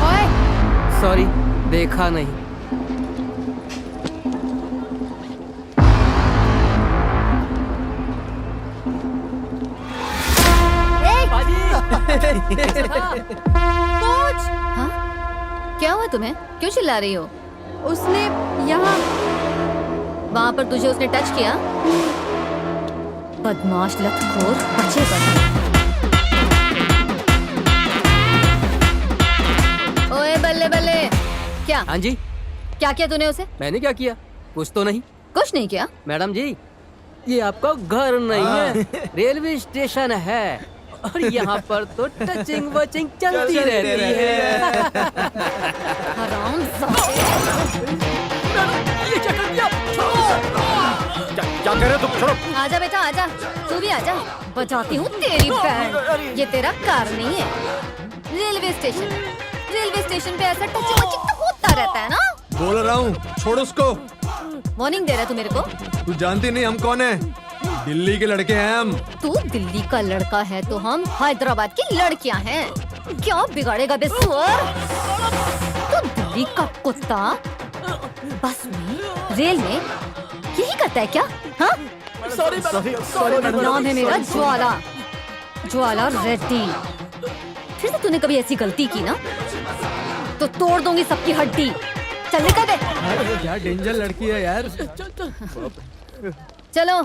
ओए, सॉरी, देखा नहीं। कोच! हाँ? क्या हुआ तुम्हें? क्यों चिल्ला रही हो? उसने यहाँ वहाँ पर तुझे उसने टच किया? बदमाश लतखोर, बच्चे ओए बल्ले बल्ले, क्या? हाँ जी। क्या किया तूने उसे? मैंने क्या किया? कुछ तो नहीं। कुछ नहीं किया? मैडम जी, ये आपका घर नहीं है, रेलवे स्टेशन है और यहाँ पर तो टचिंग वचिंग चलती रहती है। ये क्या कर दिया? क्या कर रहे हो तुम? छोड़ो। आजा बेटा, आजा, तू भी आजा। बजाती हूँ तेरी बैंड। ये तेरा कार नहीं है, रेलवे स्टेशन पे ऐसा टचिंग वचिंग तो होता रहता है ना। बोल रहा हूँ, छोड़ उसको। वार्निंग दे रहा है तू मेरे को? तू जानती नहीं हम कौन है? दिल्ली के लड़के हैं हम। तू दिल्ली का लड़का है तो हम हैदराबाद की लड़कियां हैं। क्या बिगाड़ेगा बे सुअर? तू दिल्ली का कुत्ता बस में, रेल में यही करता है क्या? हाँ? सॉरी नाम है मेरा ज्वाला, ज्वाला रेड्डी। फिर से तूने कभी ऐसी गलती की ना तो तोड़ दूंगी सबकी हड्डी। चल निकल बे। क्या डेंजर लड़की है यार। चलो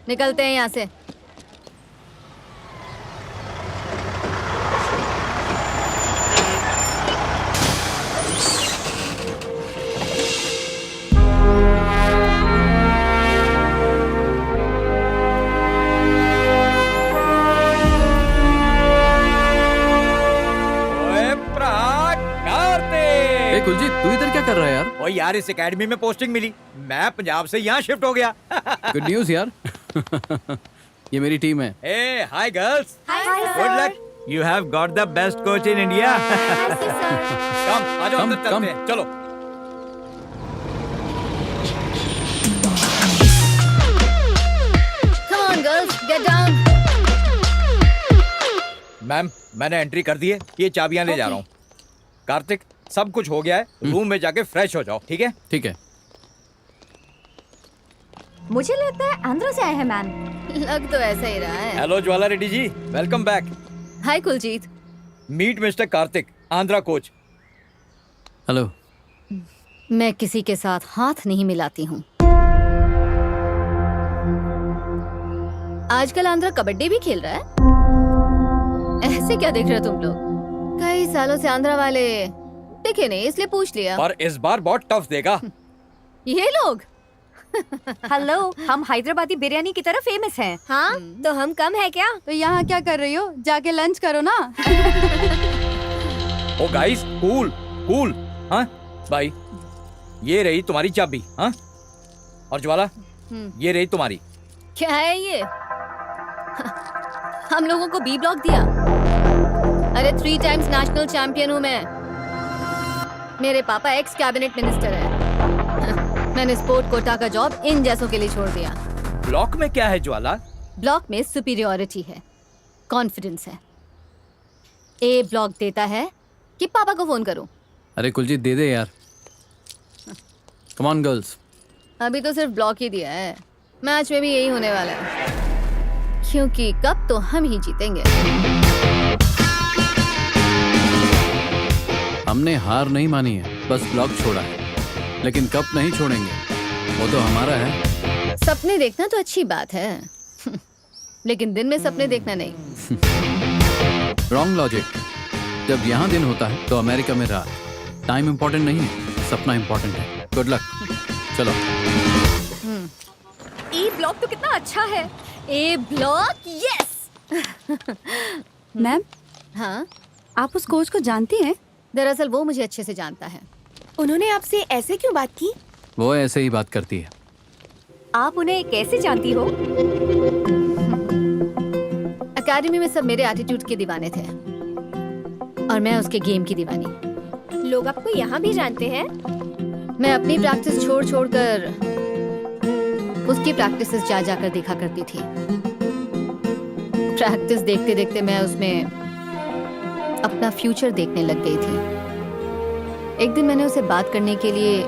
निकलते हैं यहाँ से। कुलजीत, तू इधर क्या कर रहा है यार? ओ यार, इस एकेडमी में पोस्टिंग मिली, मैं पंजाब से यहाँ शिफ्ट हो गया। गुड न्यूज़ यार। ये मेरी टीम है। Hey, hi girls. Good luck. You have got the best coach in India. Come, आ जाओ अंदर चलते हैं, चलो। Come on girls, get down. Ma'am, मैंने एंट्री कर दी है, ये चाबियां ले जा रहा हूँ। कार्तिक, सब कुछ हो गया है, रूम में जाके फ्रेश हो जाओ, ठीक है? ठीक है। मुझे लगता है आंध्र से आए हैं मैम। लग तो ऐसा ही रहा है। Hello Jwala Reddy ji, welcome back. Hi Kuljeet. Meet mister Karthik, Andhra coach. Hello. मैं किसी के साथ हाथ नहीं मिलाती हूँ। आजकल आंध्रा कबड्डी भी खेल रहा है। ऐसे क्या देख रहे हो तुम लोग? कई सालों से आंध्रा वाले दिखे नहीं, इसलिए पूछ लिया। पर इस बार बहुत टफ देगा। ये लोग हेलो, हम हैदराबादी बिरयानी की तरह फेमस हैं। हाँ, तो हम कम है क्या? तो यहाँ क्या कर रही हो? जाके लंच करो ना। ओ गाइस, कूल कूल। हाँ भाई, ये रही तुम्हारी चाबी। हाँ, और ज्वाला, ये रही तुम्हारी। क्या है ये? हम लोगों को बी ब्लॉक दिया। अरे 3 टाइम्स नेशनल चैंपियन हूँ मैं। मेरे पापा एक्स कैबिनेट मिनिस्टर है। मैंने स्पोर्ट कोटा का जॉब इन जैसों के लिए छोड़ दिया। ब्लॉक में क्या है ज्वाला? ब्लॉक में सुपीरियोरिटी है, कॉन्फिडेंस है। ए ब्लॉक देता है कि पापा को फोन करूं। अरे कुलजीत दे दे यार। Come on girls. अभी तो सिर्फ ब्लॉक ही दिया है, मैच में भी यही होने वाला है, क्योंकि कप तो हम ही जीतेंगे। हमने हार नहीं मानी है, बस ब्लॉक छोड़ा है, लेकिन कप नहीं छोड़ेंगे, वो तो हमारा है। सपने देखना तो अच्छी बात है, लेकिन दिन में सपने देखना नहीं। Wrong logic. जब यहाँ दिन होता है तो अमेरिका में रात। टाइम इम्पोर्टेंट नहीं है, सपना इम्पोर्टेंट है। Good luck. चलो। ए ब्लॉक तो कितना अच्छा है। ए ब्लॉक, यस। मैम, हाँ, आप उस कोच को जानती हैं? दरअसल वो मुझे अच्छे से जानता है। उन्होंने आपसे ऐसे क्यों बात की? वो ऐसे ही बात करती है। आप उन्हें कैसे जानती हो? अकेडमी में सब मेरे एटीट्यूड के दीवाने थे और मैं उसके गेम की दीवानी। लोग आपको यहाँ भी जानते हैं? मैं अपनी प्रैक्टिस छोड़ कर उसकी प्रैक्टिसेस जा जाकर देखा करती थी। प्रैक्टिस देखते देखते मैं उसमें अपना फ्यूचर देखने लग गई थी। एक दिन मैंने उसे बात करने के लिए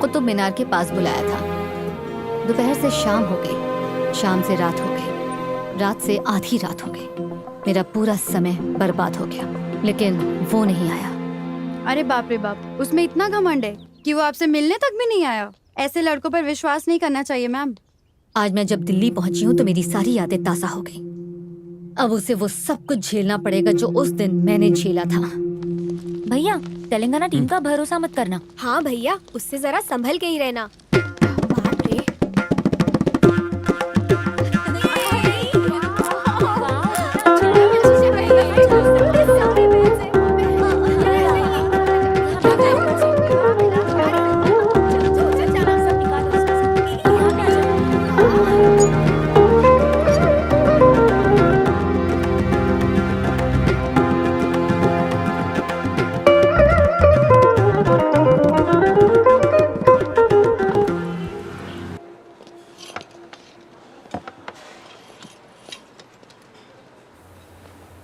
कुतुब मीनार के पास बुलाया था। दोपहर से शाम हो गई, शाम से रात हो गई, रात से आधी रात हो गई। मेरा पूरा समय बर्बाद हो गया, लेकिन वो नहीं आया। अरे बाप रे बाप, उसमें इतना घमंड है कि वो आपसे मिलने तक भी नहीं आया। ऐसे लड़कों पर विश्वास नहीं करना चाहिए मैम। आज मैं जब दिल्ली पहुंची हूँ तो मेरी सारी यादें ताज़ा हो गई। अब उसे वो सब कुछ झेलना पड़ेगा जो उस दिन मैंने झेला था। भैया, तेलंगाना टीम का भरोसा मत करना। हाँ भैया, उससे जरा संभल के ही रहना।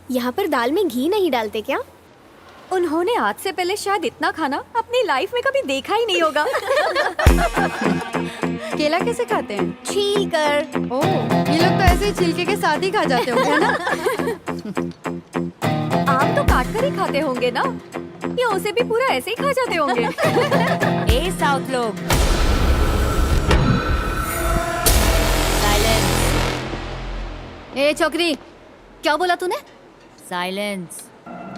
यहाँ पर दाल में घी नहीं डालते क्या? उन्होंने आज से पहले शायद इतना खाना अपनी लाइफ में कभी देखा ही नहीं होगा। केला कैसे खाते हैं? छील कर। ओह, ये लोग तो ऐसे ही छिलके के साथ ही खा जाते होंगे, है ना? आम तो काट कर ही खाते होंगे ना, या उसे भी पूरा ऐसे ही खा जाते होंगे? ए साउथ लोग, ए छोकरी, क्या बोला तूने? साइलेंस।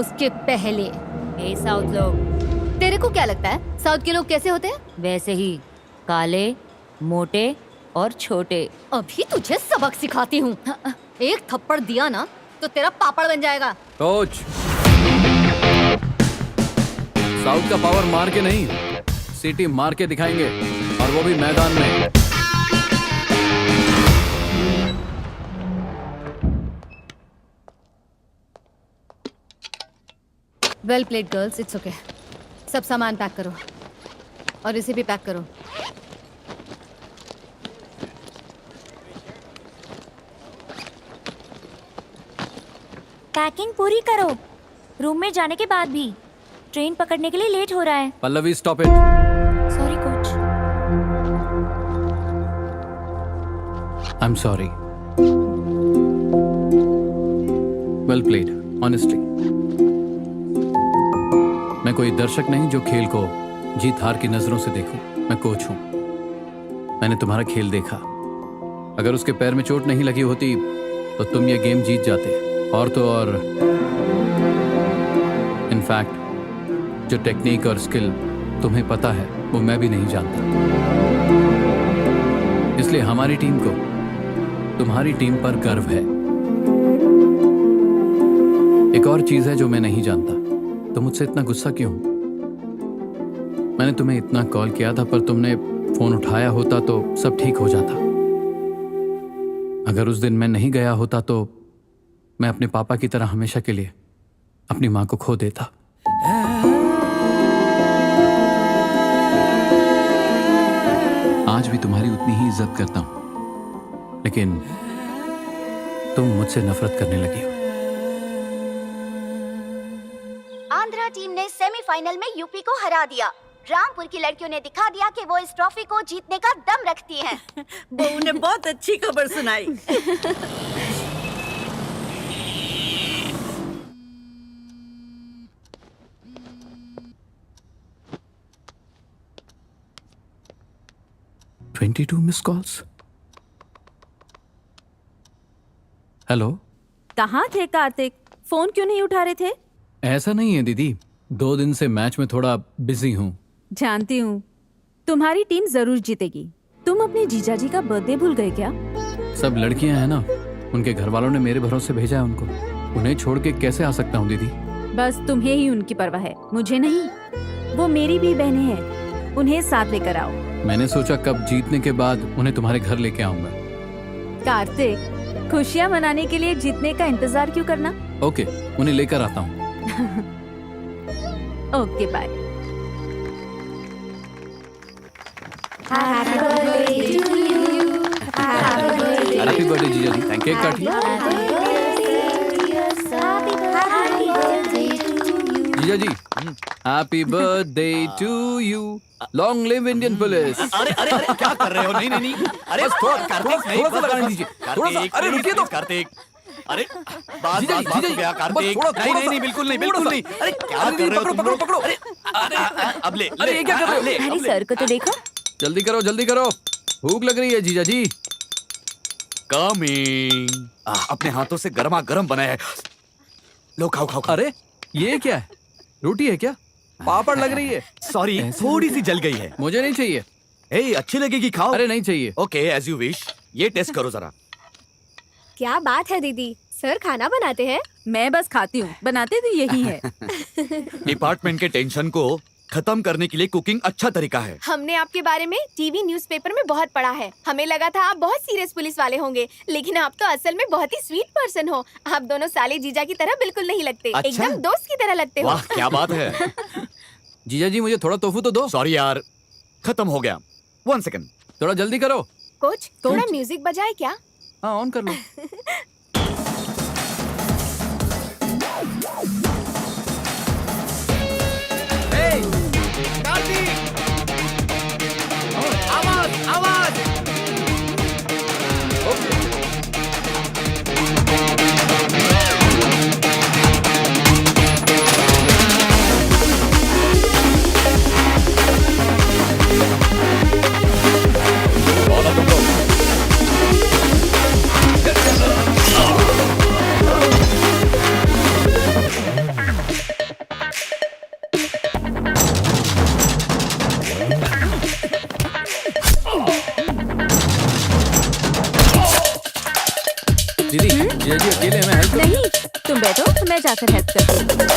उसके पहले ए साउथ लोग, तेरे को क्या लगता है साउथ के लोग कैसे होते हैं? वैसे ही, काले, मोटे और छोटे। अभी तुझे सबक सिखाती हूँ। एक थप्पड़ दिया ना तो तेरा पापड़ बन जाएगा। कोच, साउथ का पावर मार के नहीं, सिटी मार के दिखाएंगे, और वो भी मैदान में। Well played girls, it's okay. सब सामान पैक करो और इसे भी पैक करो। पैकिंग पूरी करो, रूम में जाने के बाद भी। ट्रेन पकड़ने के लिए लेट हो रहा है। Pallavi, stop it. Sorry coach. I am sorry. Well played, honestly. मैं कोई दर्शक नहीं जो खेल को जीत हार की नजरों से देखूं। मैं कोच हूं। मैंने तुम्हारा खेल देखा। अगर उसके पैर में चोट नहीं लगी होती तो तुम ये गेम जीत जाते। और तो और, इनफैक्ट जो टेक्निक और स्किल तुम्हें पता है वो मैं भी नहीं जानता। इसलिए हमारी टीम को तुम्हारी टीम पर गर्व है। एक और चीज है जो मैं नहीं जानता, तुम मुझसे इतना गुस्सा क्यों? मैंने तुम्हें इतना कॉल किया था, पर तुमने फोन उठाया होता तो सब ठीक हो जाता। अगर उस दिन मैं नहीं गया होता तो मैं अपने पापा की तरह हमेशा के लिए अपनी माँ को खो देता। आज भी तुम्हारी उतनी ही इज्जत करता हूं, लेकिन तुम मुझसे नफरत करने लगी हो। आंध्रा टीम ने सेमीफाइनल में यूपी को हरा दिया। रामपुर की लड़कियों ने दिखा दिया कि वो इस ट्रॉफी को जीतने का दम रखती हैं। बहू ने बहुत अच्छी खबर सुनाई। $22 मिस कॉल्स। हेलो, कहाँ थे कार्तिक? फोन क्यों नहीं उठा रहे थे? ऐसा नहीं है दीदी, 2 दिन से मैच में थोड़ा बिजी हूँ। जानती हूँ, तुम्हारी टीम जरूर जीतेगी। तुम अपने जीजाजी का बर्थडे भूल गए क्या? सब लड़कियां हैं ना, उनके घर वालों ने मेरे भरोसे भेजा है उनको। उन्हें छोड़ के कैसे आ सकता हूँ दीदी? बस तुम्हें ही उनकी परवाह है, मुझे नहीं। वो मेरी भी बहनें हैं, उन्हें साथ लेकर आओ। मैंने सोचा कब जीतने के बाद उन्हें तुम्हारे घर लेके आऊंगा। कार्तिक, खुशियाँ मनाने के लिए जीतने का इंतजार क्यों करना? ओके, उन्हें लेकर आता हूँ। Okay, bye. हैप्पी बर्थडे जीजा जी। केक काटिए। जीजा जी, happy birthday to you. Long live Indian police. अरे अरे अरे क्या कर रहे हो? नहीं नहीं नहीं, अरे कार्तिक नहीं, थोड़ा सा लगाने दीजिए। थोड़ा सा, अरे रुकिए तो। कार्तिक, अरे बात हो गया कार्तिक। नहीं नहीं, बिल्कुल नहीं, बिल्कुल नहीं। अरे क्या कर रहे हो? पकड़ो पकड़ो। अरे अब ले, अरे ये क्या कर रहे हो? अरे सर को तो देखो। जल्दी करो, जल्दी करो, भूख लग रही है जीजा जी। कमिंग। अपने हाथों से गर्मा गर्म बनाया है, लो खाओ खाओ। अरे ये क्या है? रोटी है क्या? पापड़ लग रही है। सॉरी, थोड़ी सी जल गई है। मुझे नहीं चाहिए। ए, अच्छी लगेगी, खाओ। अरे नहीं चाहिए। Okay, as you wish. ये टेस्ट करो जरा। क्या बात है दीदी, सर खाना बनाते हैं? मैं बस खाती हूँ, बनाते तो यही है। डिपार्टमेंट के टेंशन को खत्म करने के लिए कुकिंग अच्छा तरीका है। हमने आपके बारे में टीवी न्यूज़पेपर में बहुत पढ़ा है। हमें लगा था आप बहुत सीरियस पुलिस वाले होंगे, लेकिन आप तो असल में बहुत ही स्वीट पर्सन हो। आप दोनों साले जीजा की तरह बिल्कुल नहीं लगते। अच्छा? एकदम दोस्त की तरह लगते हो। वाह, क्या बात है। जीजा जी, मुझे थोड़ा तोहफा तो दो। सॉरी यार, खत्म हो गया। 1 सेकंड, थोड़ा जल्दी करो। कोच, थोड़ा म्यूजिक बजाए क्या? हाँ, ऑन कर लो। आवाज आवाज। दीदी, जीजा जी अकेले मैं हेल्प। नहीं, तुम बैठो, मैं जाकर हेल्प करती हूँ।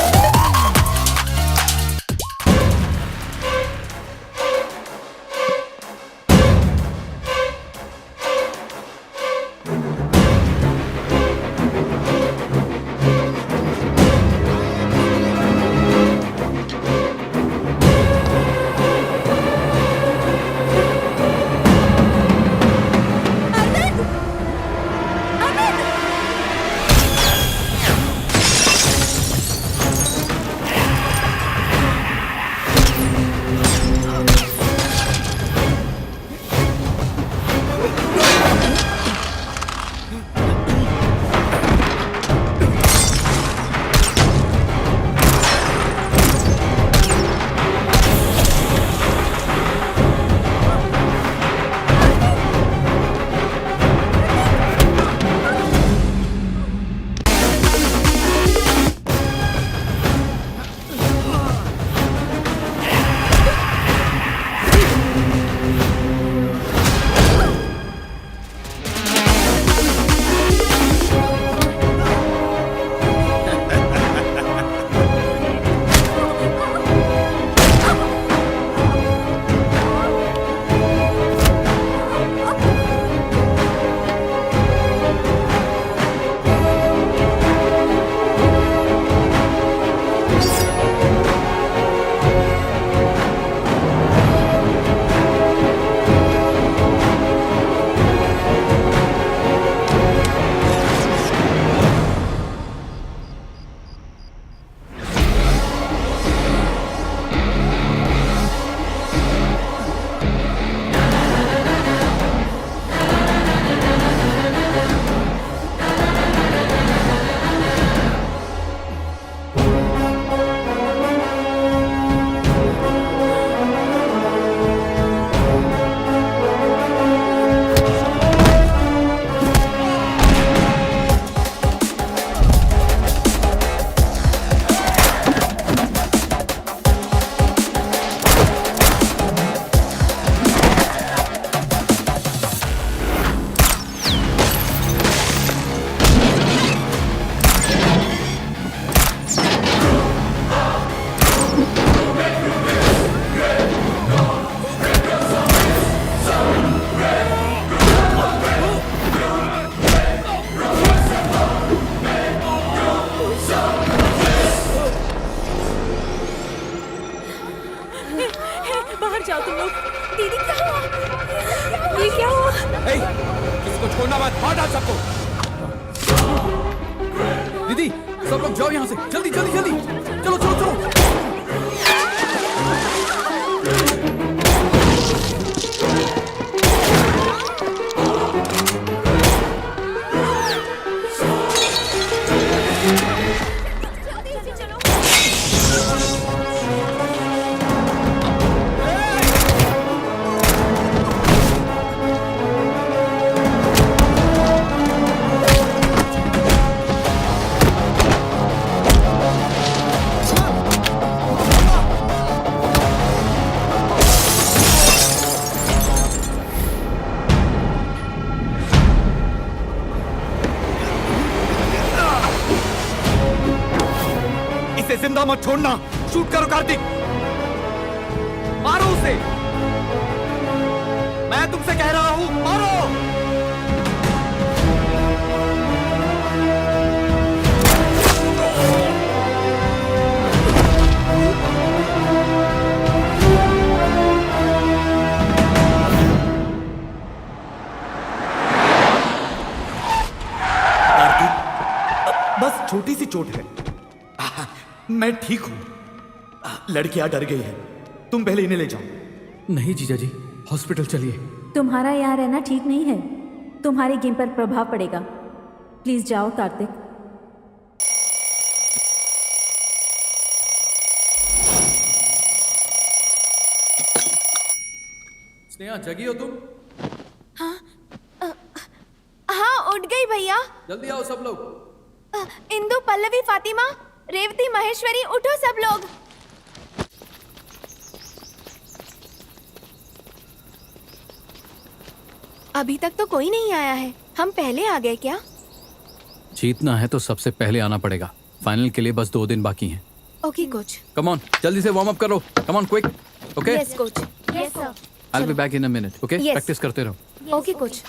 सब लोग जाओ यहाँ से, जल्दी जल्दी जल्दी, चलो चलो चलो। जिंदा मत छोड़ना, शूट करो कार्तिक, मारो उसे, मैं तुमसे कह रहा हूं, मारो। कार्तिक, बस छोटी सी चोट है, मैं ठीक हूं। लड़कियां डर गई है, तुम पहले इन्हें ले जाओ। नहीं जीजा जी, हॉस्पिटल चलिए। तुम्हारा यहाँ रहना ठीक नहीं है, तुम्हारे गेम पर प्रभाव पड़ेगा। प्लीज जाओ कार्तिक। स्नेहा जगी हो तुम? हाँ उठ गई भैया। जल्दी आओ सब लोग। इंदु, पल्लवी, फातिमा, रेवती, महेश्वरी, उठो सब लोग। अभी तक तो कोई नहीं आया है, हम पहले आ गए क्या? जीतना है तो सबसे पहले आना पड़ेगा। फाइनल के लिए बस 2 दिन बाकी हैं। Okay coach. कम ऑन, जल्दी से वार्म अप करो। Come on quick. Okay, yes coach. Yes sir. I will be back in a minute. Okay, Yes. Practice करते रहो। Okay coach.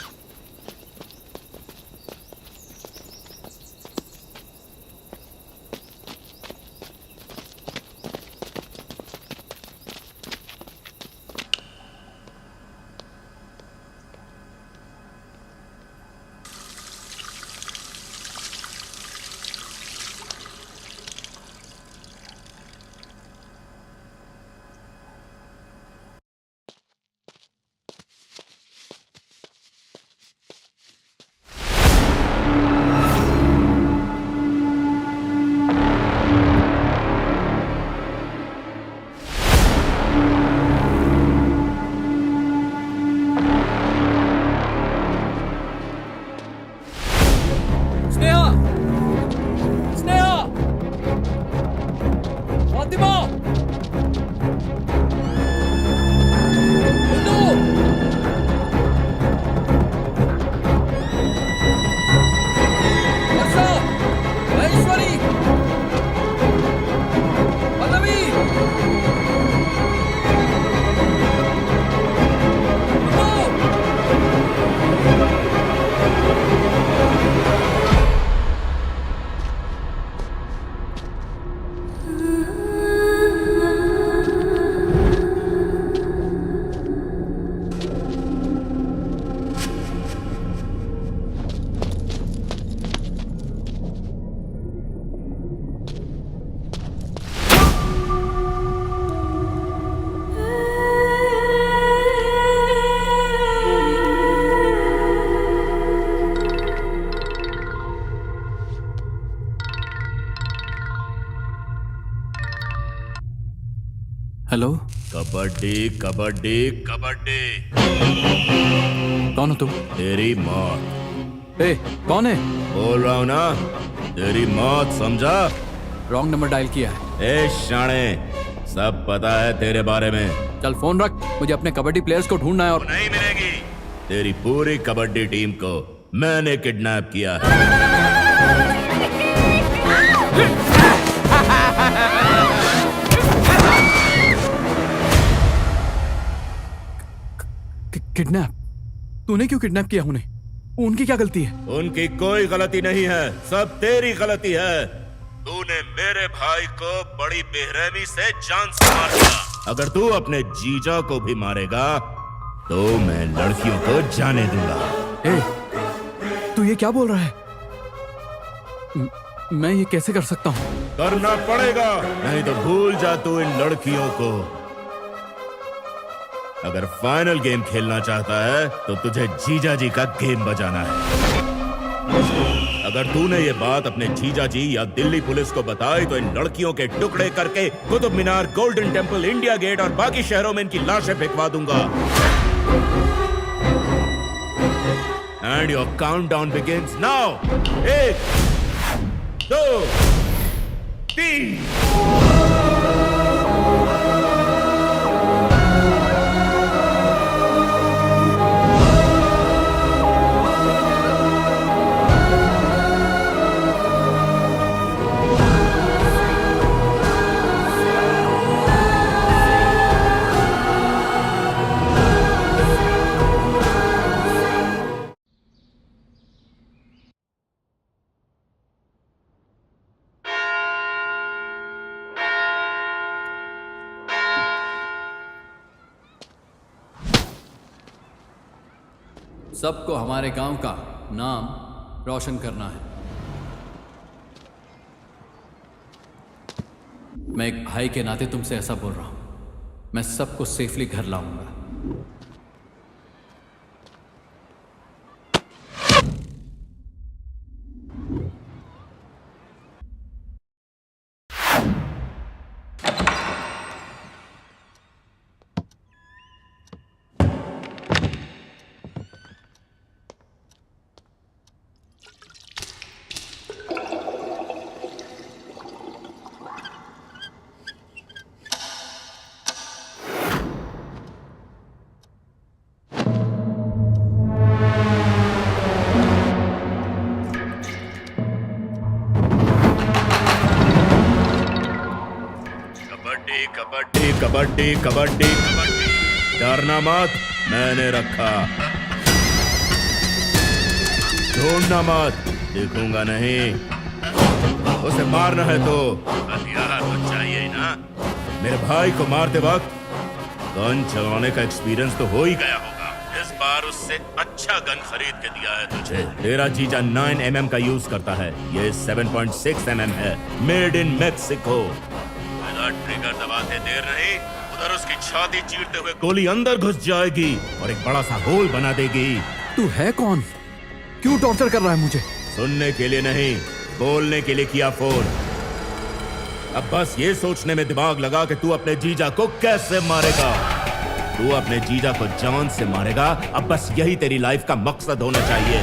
Hello, kabaddi kabaddi kabaddi. कौन हो तुम? तेरी मौत। ए, कौन है? बोल रहा हूँ ना, तेरी मौत, समझा? रॉन्ग नंबर डायल किया है। ए शाणे, सब पता है तेरे बारे में। चल फोन रख, मुझे अपने कबड्डी प्लेयर्स को ढूंढना है। और नहीं मिलेगी, तेरी पूरी कबड्डी टीम को मैंने किडनैप किया है। किडनैप? तूने क्यों किडनैप किया उन्हें? उनकी क्या गलती है? उनकी कोई गलती नहीं है, सब तेरी गलती है। तूने मेरे भाई को बड़ी बेरहमी से जान से मारा। अगर तू अपने जीजा को भी मारेगा तो मैं लड़कियों को जाने दूंगा। ए, तू ये क्या बोल रहा है? मैं ये कैसे कर सकता हूँ? करना पड़ेगा, नहीं तो भूल जा तू इन लड़कियों को। अगर फाइनल गेम खेलना चाहता है तो तुझे जीजा जी का गेम बजाना है। अगर तूने ये बात अपने जीजा जी या दिल्ली पुलिस को बताई तो इन लड़कियों के टुकड़े करके Qutub Minar, golden temple, India gate और बाकी शहरों में इनकी लाशें फेंकवा दूंगा। And your countdown begins now. 1 2 3। सबको हमारे गांव का नाम रोशन करना है। मैं एक भाई के नाते तुमसे ऐसा बोल रहा हूं। मैं सबको सेफली घर लाऊंगा। कबड्डी कबड्डी कबड्डी कबड्डी, डरना मत, मैंने रखा। ढूंढना मत, देखूंगा नहीं। उसे मारना है तो हथियार तो चाहिए ना। मेरे भाई को मारते वक्त गन चलाने का एक्सपीरियंस तो हो ही गया होगा। इस बार उससे अच्छा गन खरीद के दिया है तुझे। तेरा जीजा 9 mm का यूज करता है, ये 7.6 mm है, मेड इन मेक्सिको। ट्रिगर दबाते देर नहीं, उधर उसकी छाती चीरते हुए गोली अंदर घुस जाएगी और एक बड़ा सा होल बना देगी। तू है कौन? क्यों टॉर्चर कर रहा है मुझे? सुनने के लिए नहीं, बोलने के लिए किया फोन। अब बस ये सोचने में दिमाग लगा कि तू अपने जीजा को कैसे मारेगा। तू अपने जीजा को जान से मारेगा। अब बस यही तेरी लाइफ का मकसद होना चाहिए।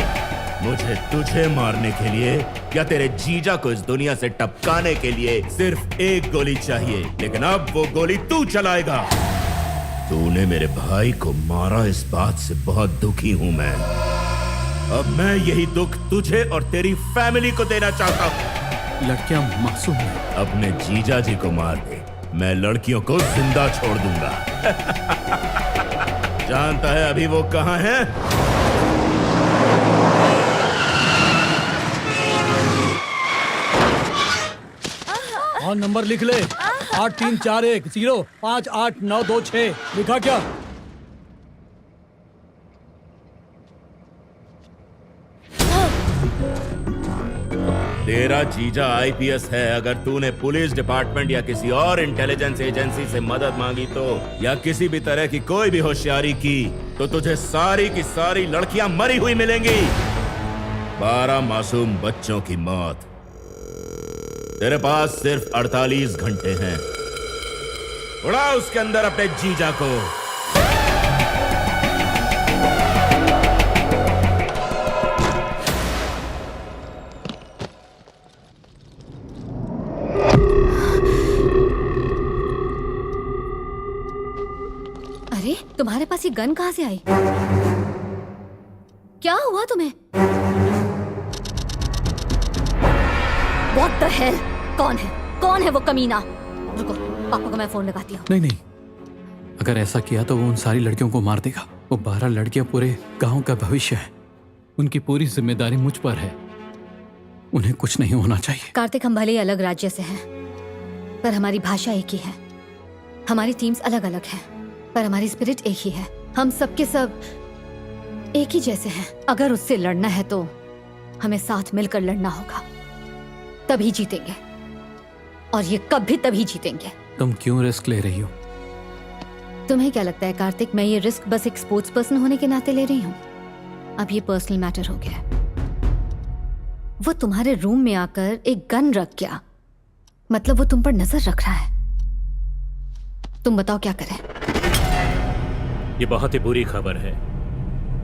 मुझे तुझे मारने के लिए या तेरे जीजा को इस दुनिया से टपकाने के लिए सिर्फ एक गोली चाहिए, लेकिन अब वो गोली तू चलाएगा। तूने मेरे भाई को मारा, इस बात से बहुत दुखी हूं मैं। अब मैं यही दुख तुझे और तेरी फैमिली को देना चाहता हूं। लड़कियां मासूम हैं। अपने जीजा जी को मार दे, मैं लड़कियों को जिंदा छोड़ दूंगा। जानता है अभी वो कहां है? और नंबर लिख ले, 8341058926। लिखा क्या? तेरा जीजा IPS है। अगर तूने पुलिस डिपार्टमेंट या किसी और इंटेलिजेंस एजेंसी से मदद मांगी तो, या किसी भी तरह की कोई भी होशियारी की, तो तुझे सारी की सारी लड़कियां मरी हुई मिलेंगी। 12 मासूम बच्चों की मौत। तेरे पास सिर्फ 48 घंटे हैं। उड़ा उसके अंदर अपने जीजा को। अरे तुम्हारे पास ये गन कहाँ से आई? क्या हुआ तुम्हें? What the hell? कौन है? कौन है वो कमीना? रुको, पापा को मैं फोन लगाती हूँ। नहीं, अगर ऐसा किया तो वो उन सारी लड़कियों को मार देगा। वो 12 लड़कियां पूरे गांव का भविष्य है। उनकी पूरी जिम्मेदारी मुझ पर है। उन्हें कुछ नहीं होना चाहिए। कार्तिक, हम भले ही अलग राज्य से हैं, पर हमारी भाषा एक ही है। हमारी टीम्स अलग अलग हैं, पर हमारी स्पिरिट एक ही है। हम सबके सब एक ही जैसे हैं। अगर उससे लड़ना है तो हमें साथ मिलकर लड़ना होगा। तभी जीतेंगे, और ये कभी तभी जीतेंगे। तुम क्यों रिस्क ले रही हो? तुम्हें क्या लगता है कार्तिक, मैं ये रिस्क बस एक स्पोर्ट्स पर्सन होने के नाते ले रही हूँ? अब ये पर्सनल मैटर हो गया है। वो तुम्हारे रूम में आकर एक गन रख गया, मतलब वो तुम पर नजर रख रहा है। तुम बताओ क्या करें? ये बहुत ही बुरी खबर है।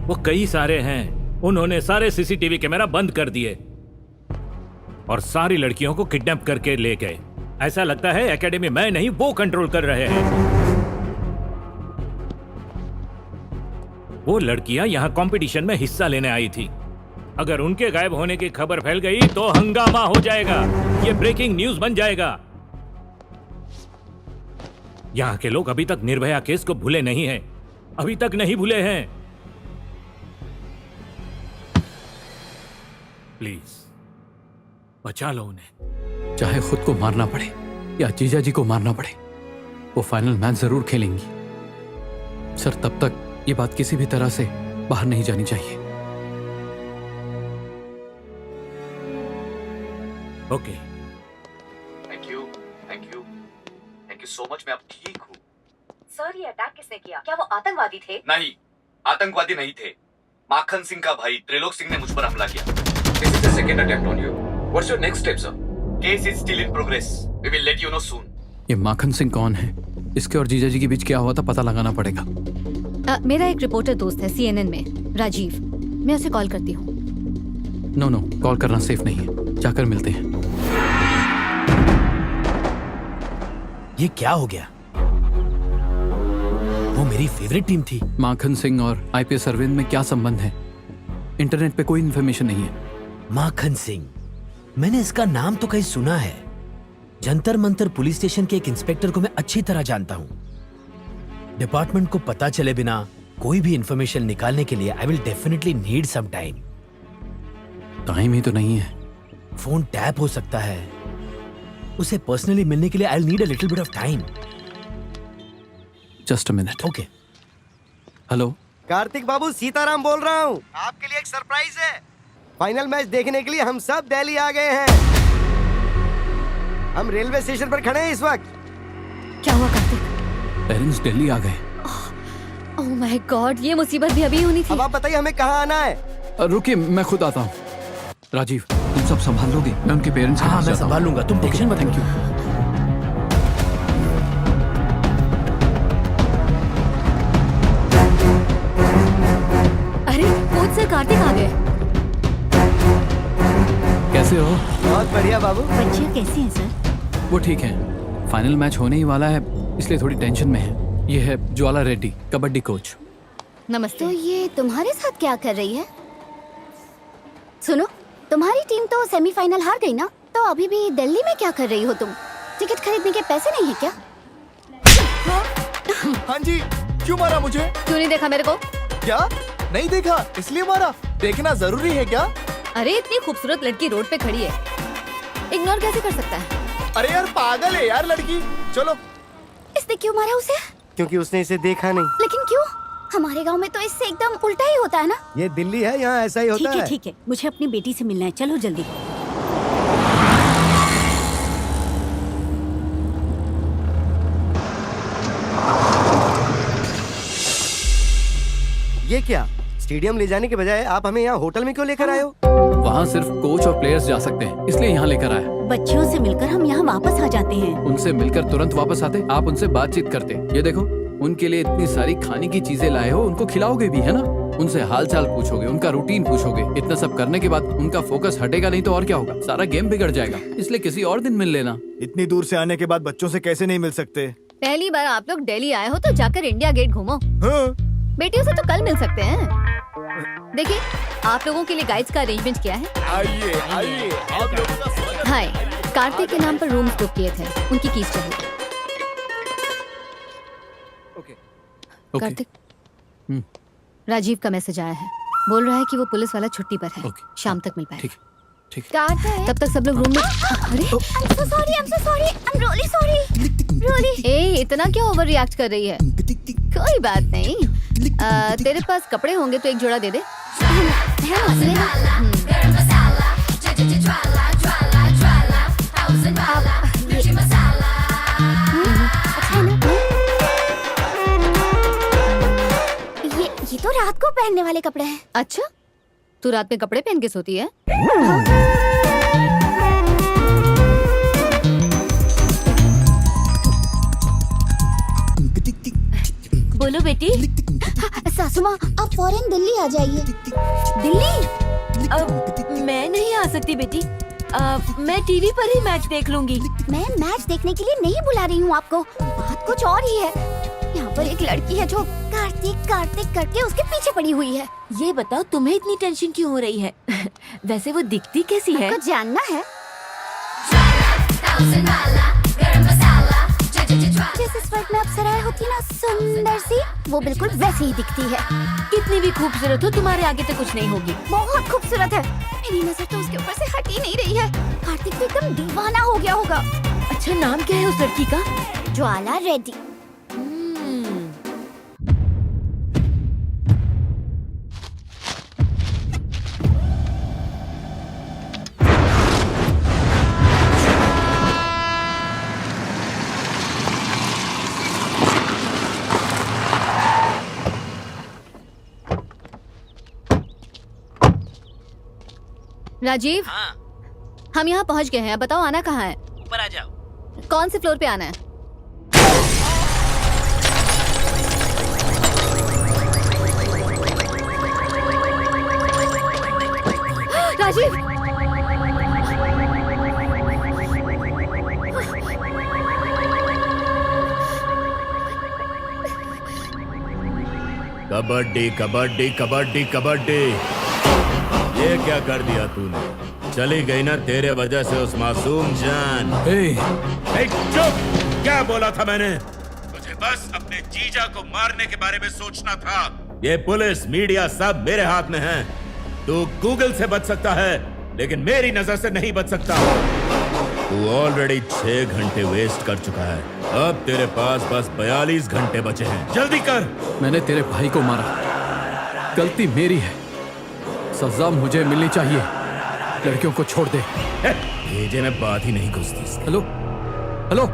वो कई सारे हैं, उन्होंने सारे सीसीटीवी कैमरा बंद कर दिए और सारी लड़कियों को किडनैप करके ले गए। ऐसा लगता है एकेडमी मैं नहीं, वो कंट्रोल कर रहे हैं। वो लड़कियां यहाँ कंपटीशन में हिस्सा लेने आई थी। अगर उनके गायब होने की खबर फैल गई तो हंगामा हो जाएगा, ये ब्रेकिंग न्यूज बन जाएगा। यहाँ के लोग अभी तक निर्भया केस को भूले नहीं हैं, अभी तक नहीं भूले हैं। प्लीज बचा लो उन्हें। चाहे खुद को मारना पड़े या जीजा जी को मारना पड़े, वो फाइनल मैच जरूर खेलेंगी। सर, तब तक ये बात किसी भी तरह से बाहर नहीं जानी चाहिए। Okay, thank you, thank you, thank you so much. मैं अब ठीक हूँ। सर, ये अटैक किसने किया? क्या वो आतंकवादी थे? नहीं, आतंकवादी नहीं थे। माखन सिंह का भाई त्रिलोक सिंह ने मुझ पर हमला किया। This is the second attempt on you. What's your next step, sir? Case is still in progress. We will let you know soon. ये माखन सिंह कौन है? इसके और जीजा जी के बीच क्या हुआ था पता लगाना पड़ेगा। मेरा एक रिपोर्टर दोस्त है CNN में, राजीव। मैं उसे कॉल करती हूँ। नो, कॉल करना सेफ नहीं है। जाकर मिलते हैं। ये क्या हो गया? वो मेरी फेवरेट टीम थी। माखन सिंह और IPS अरविंद में क्या संबंध है? इंटरनेट पे कोई इन्फॉर्मेशन नहीं है। माखन सिंह, मैंने इसका नाम तो कहीं सुना है। जंतर मंतर पुलिस स्टेशन के एक इंस्पेक्टर को मैं अच्छी तरह जानता हूँ। डिपार्टमेंट को पता चले बिना कोई भी इंफॉर्मेशन निकालने के लिए I will definitely need some time. Time ही तो नहीं है। फोन टैप हो सकता है। उसे पर्सनली मिलने के लिए I will need a little bit of time. Just a minute. Okay. Hello Karthik बाबू, सीताराम बोल रहा हूँ। आपके लिए एक सरप्राइज है। फाइनल मैच देखने के लिए हम सब दिल्ली आ गए हैं। हम रेलवे स्टेशन पर खड़े हैं इस वक्त। क्या हुआ कार्तिक? पेरेंट्स दिल्ली आ गए। ओह माय गॉड, ये मुसीबत भी अभी होनी थी। अब आप बताइए हमें कहाँ आना है? रुकिए, मैं खुद आता हूँ। राजीव, तुम सब संभाल लोगे? मैं उनके पेरेंट्स के हाँ, पास मैं जाता हूँ। संभाल लूंगा। तुम टेंशन मत। Thank you. अरे कोच सर, कार्तिक आ गए। कैसे हो? बहुत बढ़िया बाबू। बच्चियाँ कैसी हैं सर? वो ठीक है। फाइनल मैच होने ही वाला है, इसलिए थोड़ी टेंशन में है। ये है ज्वाला रेड्डी, कबड्डी कोच। नमस्ते। तो ये तुम्हारे साथ क्या कर रही है? सुनो, तुम्हारी टीम तो सेमीफाइनल हार गई ना, तो अभी भी दिल्ली में क्या कर रही हो तुम? टिकट खरीदने के पैसे नहीं है क्या? हाँ जी, क्यों मारा मुझे? क्यों नहीं देखा मेरे को? क्या नहीं देखा इसलिए मारा? देखना जरूरी है क्या? अरे इतनी खूबसूरत लड़की रोड पे खड़ी है, इग्नोर कैसे कर सकता है? अरे यार पागल है यार लड़की। चलो। इसने क्यों मारा उसे? क्योंकि उसने इसे देखा नहीं। लेकिन क्यों? हमारे गांव में तो इससे एकदम उल्टा ही होता है ना। ये दिल्ली है, यहाँ ऐसा ही होता है। ठीक है, मुझे अपनी बेटी से मिलना है। चलो जल्दी। ये क्या? स्टेडियम ले जाने के बजाय आप हमें यहाँ होटल में क्यों लेकर आए हो? वहाँ सिर्फ कोच और प्लेयर्स जा सकते हैं, इसलिए यहाँ लेकर आया। बच्चियों से मिलकर हम यहाँ वापस आ जाते हैं। उनसे मिलकर तुरंत वापस आते, आप उनसे बातचीत करते। ये देखो, उनके लिए इतनी सारी खाने की चीजें लाए हो, उनको खिलाओगे भी, है ना? उनसे हालचाल पूछोगे, उनका रूटीन पूछोगे। इतना सब करने के बाद उनका फोकस हटेगा नहीं तो और क्या होगा? सारा गेम बिगड़ जाएगा। इसलिए किसी और दिन मिल लेना। इतनी दूर से आने के बाद बच्चों से कैसे नहीं मिल सकते? पहली बार आप लोग दिल्ली आए हो तो जाकर इंडिया गेट घूमो। बेटियों से तो कल मिल सकते हैं। देखिए, आप लोगों के लिए गाइड्स का अरेंजमेंट किया है। आइए आइए, आप लोगों का स्वागत। हाय, कार्तिक के नाम पर रूम्स बुक किए थे, उनकी कीज चाहिए। कार्तिक, राजीव का मैसेज आया है, बोल रहा है कि वो पुलिस वाला छुट्टी पर है, शाम तक मिल पाएगा। ठीक। तब तक सब लोग रूम में। अरे I'm so sorry, I'm really sorry। ए, इतना क्यों ओवर रिएक्ट कर रही है? कोई बात नहीं। तेरे पास कपड़े होंगे तो एक जोड़ा दे दे। है मसले। है। 'Cause पहनने वाले कपड़े हैं। अच्छा, तू रात में कपड़े पहन के सोती है? बोलो बेटी। सासू माँ, आप फौरन दिल्ली आ जाइए। दिल्ली? मैं नहीं आ सकती बेटी। मैं टीवी पर ही मैच देख लूंगी। मैं मैच देखने के लिए नहीं बुला रही हूँ आपको, बात कुछ और ही है। यहाँ पर एक लड़की है जो कार्तिक कार्तिक करके उसके पीछे पड़ी हुई है। ये बताओ तुम्हें इतनी टेंशन क्यों हो रही है? वैसे वो दिखती कैसी है? आपको जानना है? जैसे स्वर्ग में अप्सराएं होती ना, सुंदर सी, वो बिल्कुल वैसी ही दिखती है। कितनी भी खूबसूरत हो, तुम्हारे आगे तो कुछ नहीं होगी। बहुत खूबसूरत है, मेरी नजर तो उसके ऊपर से हट ही नहीं रही है। कार्तिक तो एकदम दीवाना हो गया होगा। अच्छा, नाम क्या है उस लड़की का? ज्वाला रेड्डी। राजीव, हम यहाँ पहुँच गए हैं। बताओ आना कहाँ है? ऊपर आ जाओ। कौन से फ्लोर पे आना है? राजीव, कबड्डी कबड्डी कबड्डी कबड्डी, ये क्या कर दिया तूने? चली गई ना तेरे वजह से उस मासूम जान। चुप! क्या बोला था मैंने? तुझे बस अपने जीजा को मारने के बारे में सोचना था। ये पुलिस मीडिया सब मेरे हाथ में है। तू गूगल से बच सकता है, लेकिन मेरी नजर से नहीं बच सकता। तू ऑलरेडी 6 घंटे वेस्ट कर चुका है। अब तेरे पास बस 42 घंटे बचे हैं। जल्दी कर। मैंने तेरे भाई को मारा, गलती मेरी है, सजा मुझे मिलनी चाहिए। लड़कियों को छोड़ दे। भेजे में बात ही नहीं घुसती। Hello hello.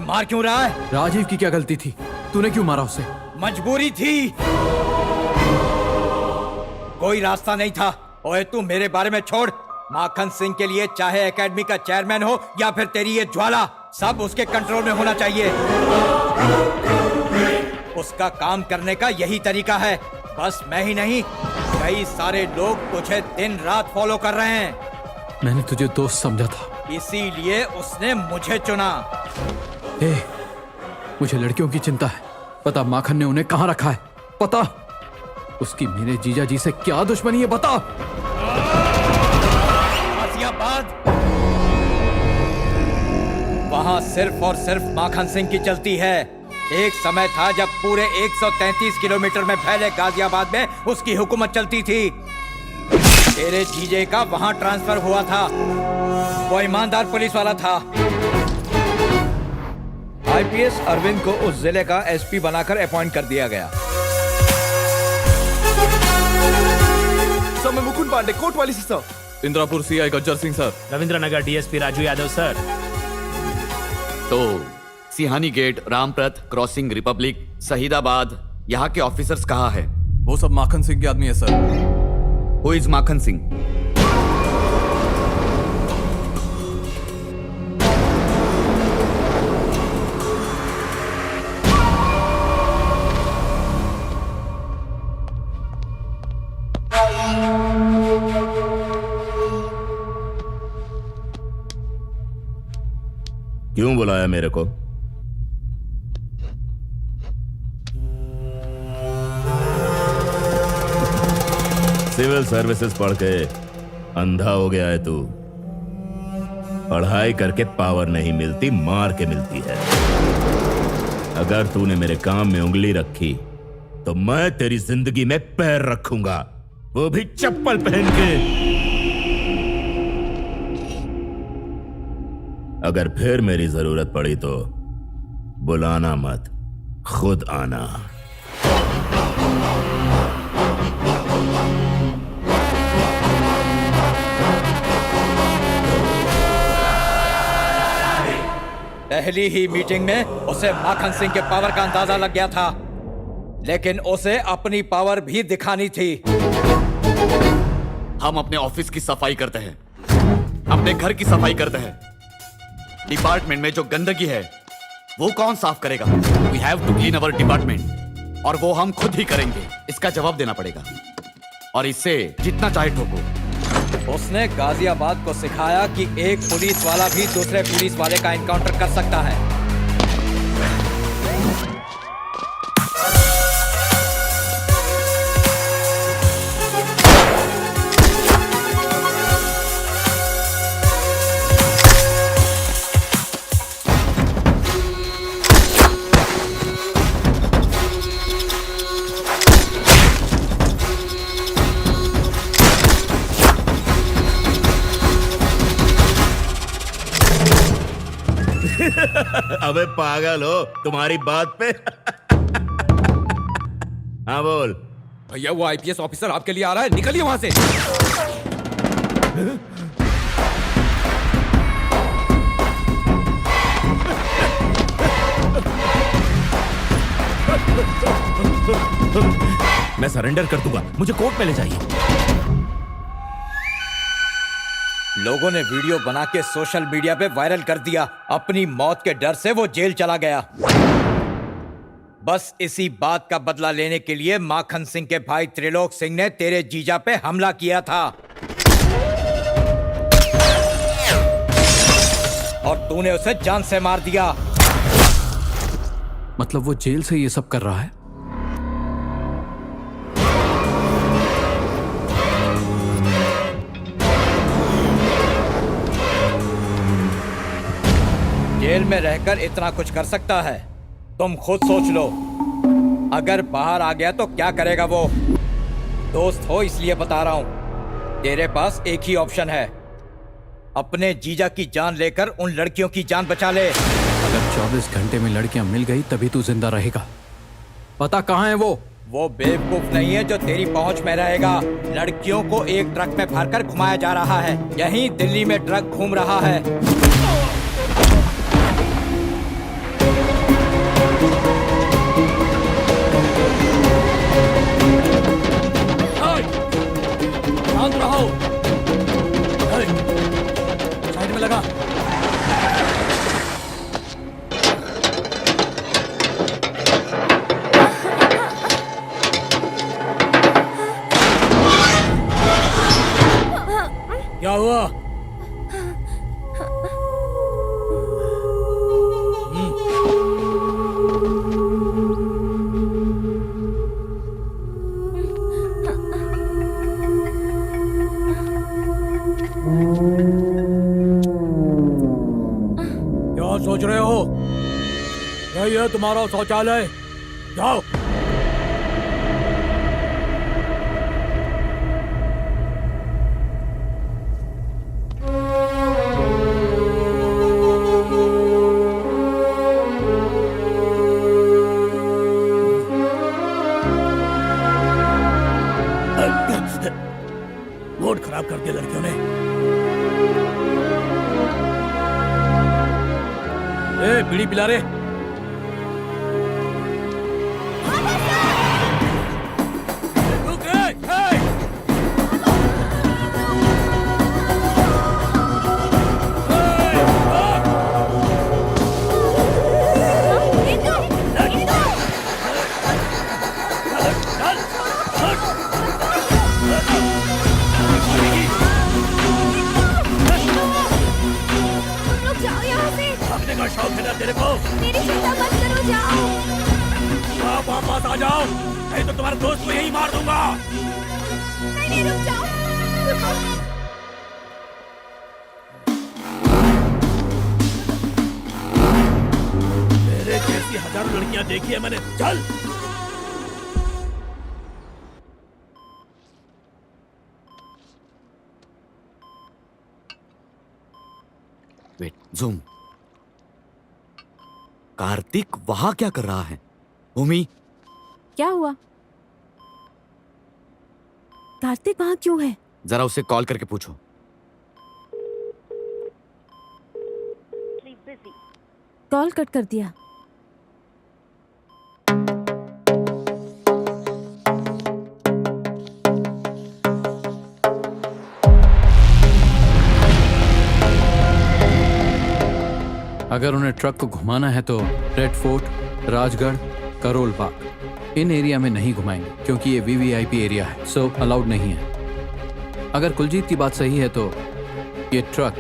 मार क्यों रहा है? राजीव की क्या गलती थी? तूने क्यों मारा उसे? मजबूरी थी, कोई रास्ता नहीं था। ओए तू मेरे बारे में छोड़। माखन सिंह के लिए चाहे एकेडमी का चेयरमैन हो या फिर तेरी ये ज्वाला, सब उसके कंट्रोल में होना चाहिए। उसका काम करने का यही तरीका है। बस मैं ही नहीं, कई सारे लोग तुझे दिन रात फॉलो कर रहे हैं। मैंने तुझे दोस्त समझा था, इसीलिए उसने मुझे चुना। मुझे लड़कियों की चिंता है। पता माखन ने उन्हें कहाँ रखा है? पता उसकी मेरे जीजा जी से क्या दुश्मनी है? बता। गाजियाबाद, वहां सिर्फ और सिर्फ माखन सिंह की चलती है। एक समय था जब पूरे 133 किलोमीटर में फैले गाजियाबाद में उसकी हुकूमत चलती थी। तेरे जीजे का वहां ट्रांसफर हुआ था, वो ईमानदार पुलिस वाला था। आईपीएस अरविंद को उस जिले का एसपी बनाकर अपॉइंट कर दिया गया। सर, मैं मुकुंद पांडे, कोटवाली से sir. Indrapur CI Gajjar Singh sir. Ravindranagar DSP Raju Yadav sir. तो Sihani gate, Ramprath crossing, republic, Shahidabad, यहाँ के ऑफिसर्स कहाँ है? वो सब माखन सिंह के आदमी है सर। हु इज माखन सिंह? क्यों बुलाया मेरे को? सिविल सर्विसेज पढ़ के अंधा हो गया है तू। पढ़ाई करके पावर नहीं मिलती, मार के मिलती है। अगर तूने मेरे काम में उंगली रखी तो मैं तेरी जिंदगी में पैर रखूंगा, वो भी चप्पल पहन के। अगर फिर मेरी जरूरत पड़ी तो बुलाना मत, खुद आना। पहली ही मीटिंग में उसे माखन सिंह के पावर का अंदाजा लग गया था, लेकिन उसे अपनी पावर भी दिखानी थी। हम अपने ऑफिस की सफाई करते हैं, अपने घर की सफाई करते हैं। डिपार्टमेंट में जो गंदगी है वो कौन साफ करेगा? We have to clean our department, और वो हम खुद ही करेंगे। इसका जवाब देना पड़ेगा, और इससे जितना चाहे ठोको। उसने गाजियाबाद को सिखाया कि एक पुलिस वाला भी दूसरे पुलिस वाले का एनकाउंटर कर सकता है। अबे पागल हो, तुम्हारी बात पे। हाँ बोल। भैया वो आईपीएस ऑफिसर आपके लिए आ रहा है, निकलिए वहां से। मैं सरेंडर कर दूंगा, मुझे कोर्ट में ले जाइए। लोगों ने वीडियो बना के सोशल मीडिया पे वायरल कर दिया। अपनी मौत के डर से वो जेल चला गया। बस इसी बात का बदला लेने के लिए माखन सिंह के भाई त्रिलोक सिंह ने तेरे जीजा पे हमला किया था, और तूने उसे जान से मार दिया। मतलब वो जेल से ये सब कर रहा है? जेल में रहकर इतना कुछ कर सकता है? तुम खुद सोच लो। अगर बाहर आ गया तो क्या करेगा वो? दोस्त हो इसलिए बता रहा हूं। तेरे पास एक ही ऑप्शन है, अपने जीजा की जान लेकर उन लड़कियों की जान बचा ले। अगर 24 घंटे में लड़कियां मिल गई तभी तू जिंदा रहेगा। पता कहाँ है वो? वो बेवकूफ नहीं है जो तेरी पहुंच में रहेगा। लड़कियों को एक ट्रक में भरकर घुमाया जा रहा है। यहीं दिल्ली में ट्रक घूम रहा है। शांत रहो। साइड में लगा। क्या हुआ? क्या सोच रहे हो? यही है तुम्हारा शौचालय, जाओ। मूड खराब कर दिया लड़कियों ने। ए, बीड़ी पिला रे। रुक रे, हे। भागने का शौक है ना तेरे को? मेरी चिंता मत करो, जाओ। आप वापस आ जाओ, नहीं तो तुम्हारे दोस्त को यही मार दूंगा। नहीं, नहीं, रुक जाओ, रुको। तेरे जैसी हजारों लड़कियां देखी है मैंने। चल। Wait, zoom. कार्तिक वहां क्या कर रहा है? भूमि, क्या हुआ? कार्तिक वहाँ क्यों है? जरा उसे कॉल करके पूछो। कॉल कट कर दिया। अगर उन्हें ट्रक को घुमाना है तो रेड फोर्ट, राजगढ़, करोल बाग इन एरिया में नहीं घुमाएंगे क्योंकि ये वीवीआईपी एरिया है, सो अलाउड नहीं है। अगर कुलजीत की बात सही है तो ये ट्रक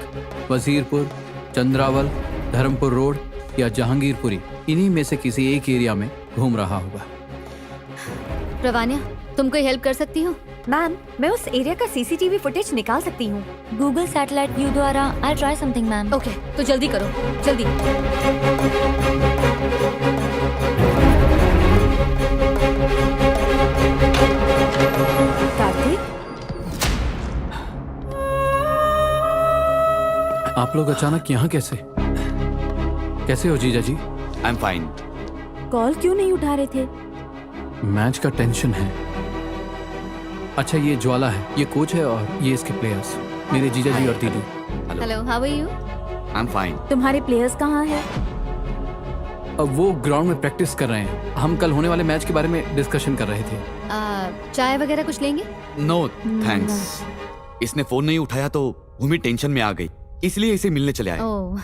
वजीरपुर, चंद्रावल, धर्मपुर रोड या जहांगीरपुरी इन्हीं में से किसी एक एरिया में घूम रहा होगा। प्रवान्या, तुम कोई हेल्प कर सकती हो? मैम, मैं उस एरिया का सीसीटीवी फुटेज निकाल सकती हूँ। गूगल सैटेलाइट व्यू द्वारा I try something ma'am. Okay, तो जल्दी करो, जल्दी। कार्तिक, आप लोग अचानक यहाँ कैसे? कैसे हो जीजा जी? I am fine. कॉल क्यों नहीं उठा रहे थे? मैच का टेंशन है। अच्छा, ये ज्वाला है, ये कोच है और ये इसके प्लेयर्स, मेरे जीजा जी और दीदी। Hello, how are you? I am fine. तुम्हारे प्लेयर्स कहाँ हैं? अब वो ग्राउंड में प्रैक्टिस कर रहे हैं। हम कल होने वाले मैच के बारे में डिस्कशन कर रहे थे। चाय वगैरह कुछ लेंगे? No thanks. इसने फोन नहीं उठाया तो भूमि टेंशन में आ गई, इसलिए इसे मिलने चले आए। ओह।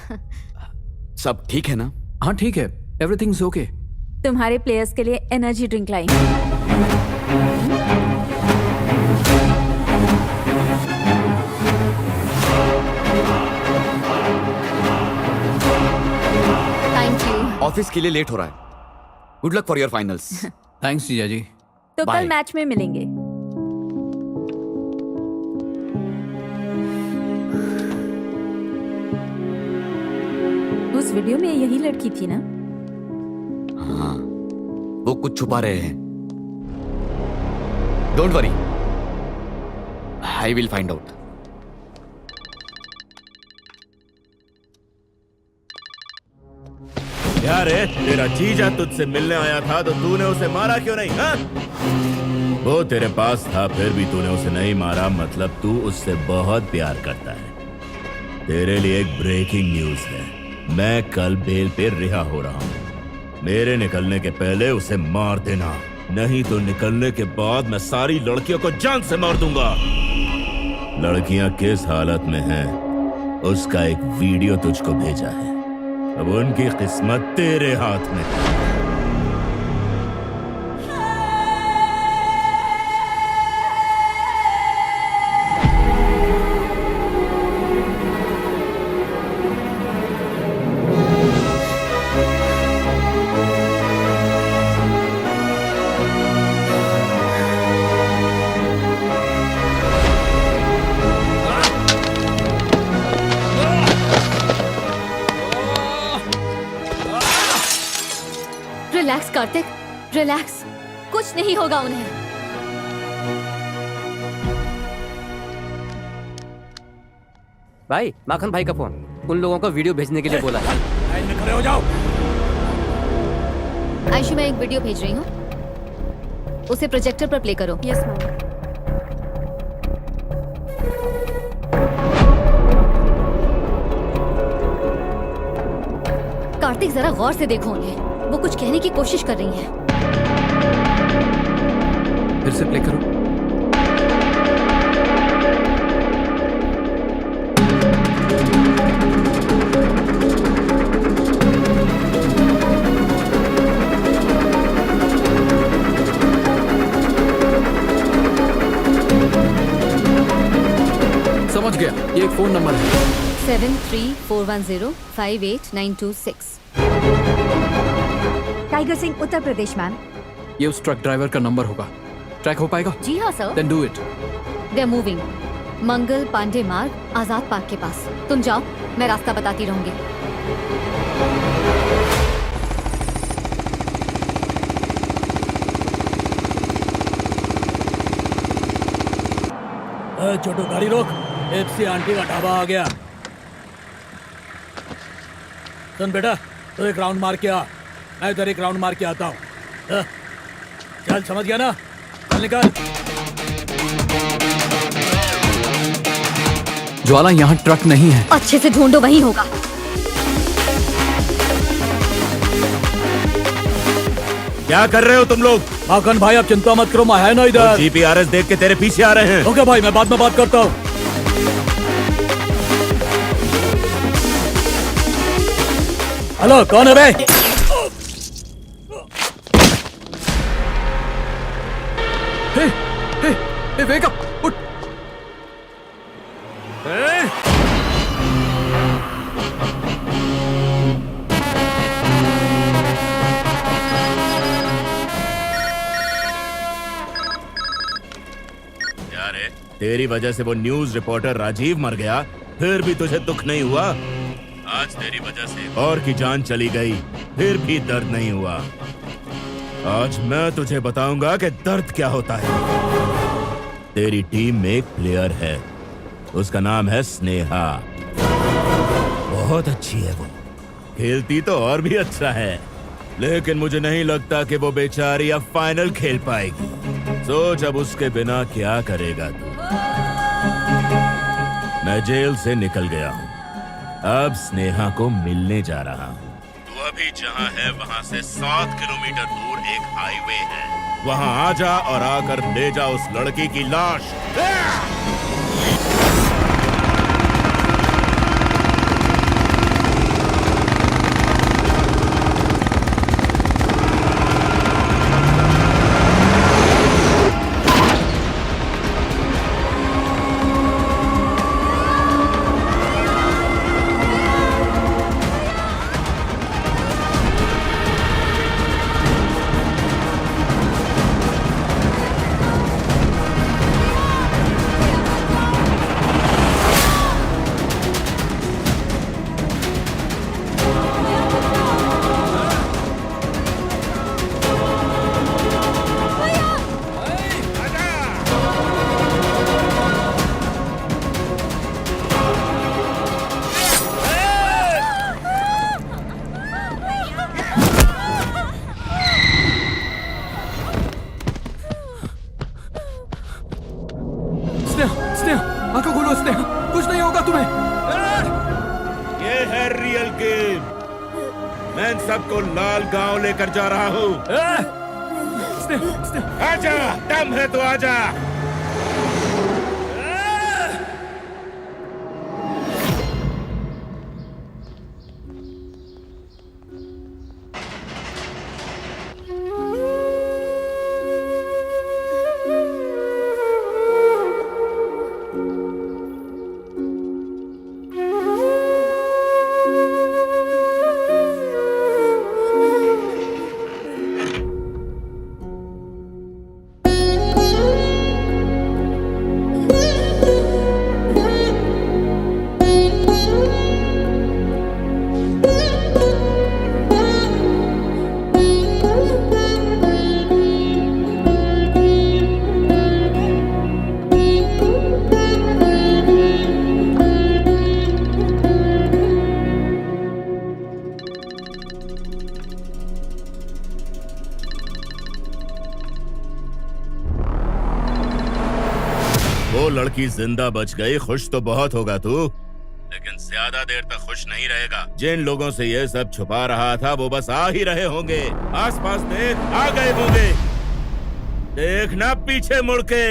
सब ठीक है ना? हाँ ठीक है, एवरीथिंग्स ओके। तुम्हारे प्लेयर्स के लिए energy drink lie. Thank you. Office के लिए लेट हो रहा है। Good luck for your finals. Thanks जीजा जी। तो Bye. कल मैच में मिलेंगे। उस वीडियो में यही लड़की थी ना? हाँ, वो कुछ छुपा रहे हैं। Don't worry, I will find out. यार तेरा जीजा तुझसे मिलने आया था तो तूने उसे मारा क्यों नहीं? हाँ? वो तेरे पास था फिर भी तूने उसे नहीं मारा, मतलब तू उससे बहुत प्यार करता है। तेरे लिए एक ब्रेकिंग न्यूज है, मैं कल बेल पे रिहा हो रहा हूँ। मेरे निकलने के पहले उसे मार देना, नहीं तो निकलने के बाद मैं सारी लड़कियों को जान से मार दूंगा। लड़कियां किस हालत में हैं, उसका एक वीडियो तुझको भेजा है। अब उनकी किस्मत तेरे हाथ में है। रिलैक्स कार्तिक, रिलैक्स, कुछ नहीं होगा उन्हें। भाई, माखन भाई का फोन, उन लोगों को वीडियो भेजने के लिए बोला है। लाइन में खड़े हो जाओ। आयशु, मैं एक वीडियो भेज रही हूँ, उसे प्रोजेक्टर पर प्ले करो। Yes ma'am. कार्तिक, जरा गौर से देखो उन्हें, वो कुछ कहने की कोशिश कर रही हैं। फिर से प्ले करो। समझ गया, ये एक फोन नंबर है। 7341058926। Tiger Singh, Uttar Pradesh ma'am. ये उस ट्रक ड्राइवर का नंबर होगा। ट्रैक हो पाएगा? जी हाँ sir. Then do it. They moving. Mangal Pandey Marg, Azad park के पास। तुम जाओ, मैं रास्ता बताती रहूंगी। छोटू गाड़ी रोक, एफसी आंटी का ढाबा आ गया। सुन बेटा, तो एक राउंड मार के आ, मैं इधर एक राउंड मार के आता हूँ। चल, समझ गया ना? चल निकल। ज्वाला, यहाँ ट्रक नहीं है। अच्छे से ढूंढो, वहीं होगा। क्या कर रहे हो तुम लोग? माखन भाई, आप चिंता मत करो, मैं है ना इधर। जीपीआरएस देख के तेरे पीछे आ रहे हैं। ओके भाई, मैं बाद में बात करता हूँ। हेलो, कौन है बे? हे, wake up, उठ। तेरी वजह से वो न्यूज रिपोर्टर राजीव मर गया, फिर भी तुझे दुख नहीं हुआ? आज तेरी वजह से और की जान चली गई, फिर भी दर्द नहीं हुआ। आज मैं तुझे बताऊंगा कि दर्द क्या होता है। तेरी टीम में एक प्लेयर है, उसका नाम है स्नेहा। बहुत अच्छी है वो, खेलती तो और भी अच्छा है, लेकिन मुझे नहीं लगता कि वो बेचारी अब फाइनल खेल पाएगी। सोच अब उसके बिना क्या करेगा तू। मैं जेल से निकल गया हूँ, अब स्नेहा को मिलने जा रहा हूँ। तू अभी जहाँ है वहाँ से 7 किलोमीटर दूर एक हाईवे है, वहाँ आ जा और आकर ले जा उस लड़की की लाश। आंखों खोलो स्नेहा, कुछ नहीं होगा तुम्हें। ये है रियल गेम, मैं इन सबको लाल गांव लेकर जा रहा हूँ। आजा, दम है तो आजा। वो लड़की जिंदा बच गई, खुश तो बहुत होगा तू, लेकिन ज्यादा देर तक खुश नहीं रहेगा। जिन लोगों से ये सब छुपा रहा था वो बस आ ही रहे होंगे। आसपास देख, आ गए होंगे। देखना पीछे मुड़ के।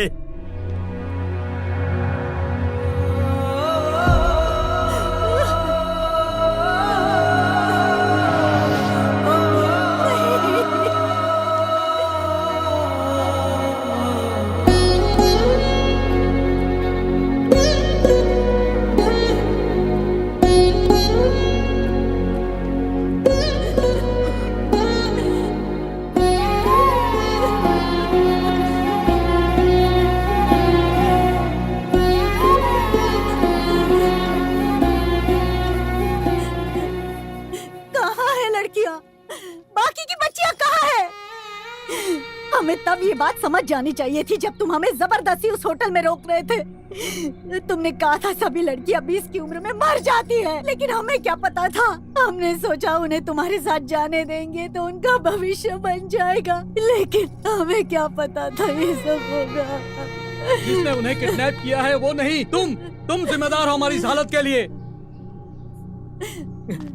लड़कियां, बाकी की बच्चियां कहाँ है? हमें तब ये बात समझ जानी चाहिए थी जब तुम हमें जबरदस्ती उस होटल में रोक रहे थे। तुमने कहा था सभी लड़कियां 20 की उम्र में मर जाती हैं, लेकिन हमें क्या पता था। हमने सोचा उन्हें तुम्हारे साथ जाने देंगे तो उनका भविष्य बन जाएगा, लेकिन हमें क्या पता था ये सब होगा। जिसने उन्हें किडनैप किया है वो नहीं, तुम जिम्मेदार हो हमारी इस हालत के लिए।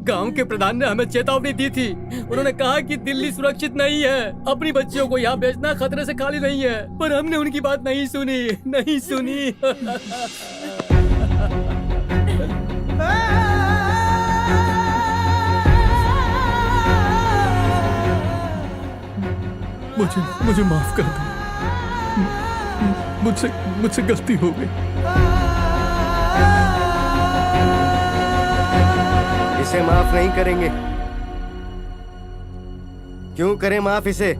गांव के प्रधान ने हमें चेतावनी दी थी। उन्होंने कहा कि दिल्ली सुरक्षित नहीं है, अपनी बच्चियों को यहाँ भेजना खतरे से खाली नहीं है, पर हमने उनकी बात नहीं सुनी। मुझे माफ कर दो, मुझसे गलती हो गई। इसे माफ नहीं करेंगे। क्यों करें माफ इसे?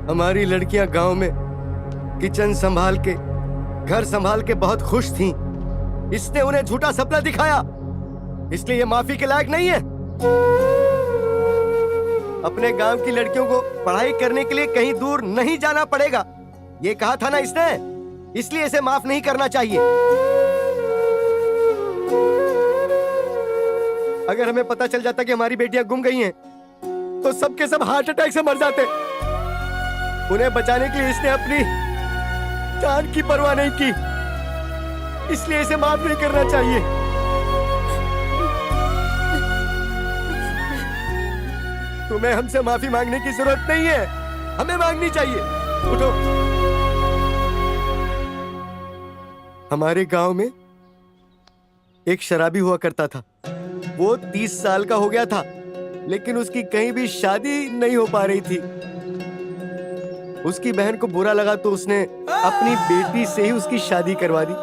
हमारी लड़कियां गांव में किचन संभाल के, घर संभाल के बहुत खुश थीं। इसने उन्हें झूठा सपना दिखाया, इसलिए ये माफी के लायक नहीं है। अपने गांव की लड़कियों को पढ़ाई करने के लिए कहीं दूर नहीं जाना पड़ेगा, ये कहा था ना इसने, इसलिए इसे माफ नहीं करना चाहिए। अगर हमें पता चल जाता कि हमारी बेटियां गुम गई हैं, तो सब के सब हार्ट अटैक से मर जाते। उन्हें बचाने के लिए इसने अपनी जान की परवाह नहीं की, इसलिए इसे माफ नहीं करना चाहिए। तुम्हें हमसे माफी मांगने की जरूरत नहीं है, हमें मांगनी चाहिए। उठो। हमारे गांव में एक शराबी हुआ करता था। वो 30 साल का हो गया था, लेकिन उसकी कहीं भी शादी नहीं हो पा रही थी। उसकी बहन को बुरा लगा तो उसने अपनी बेटी से ही उसकी शादी करवा दी।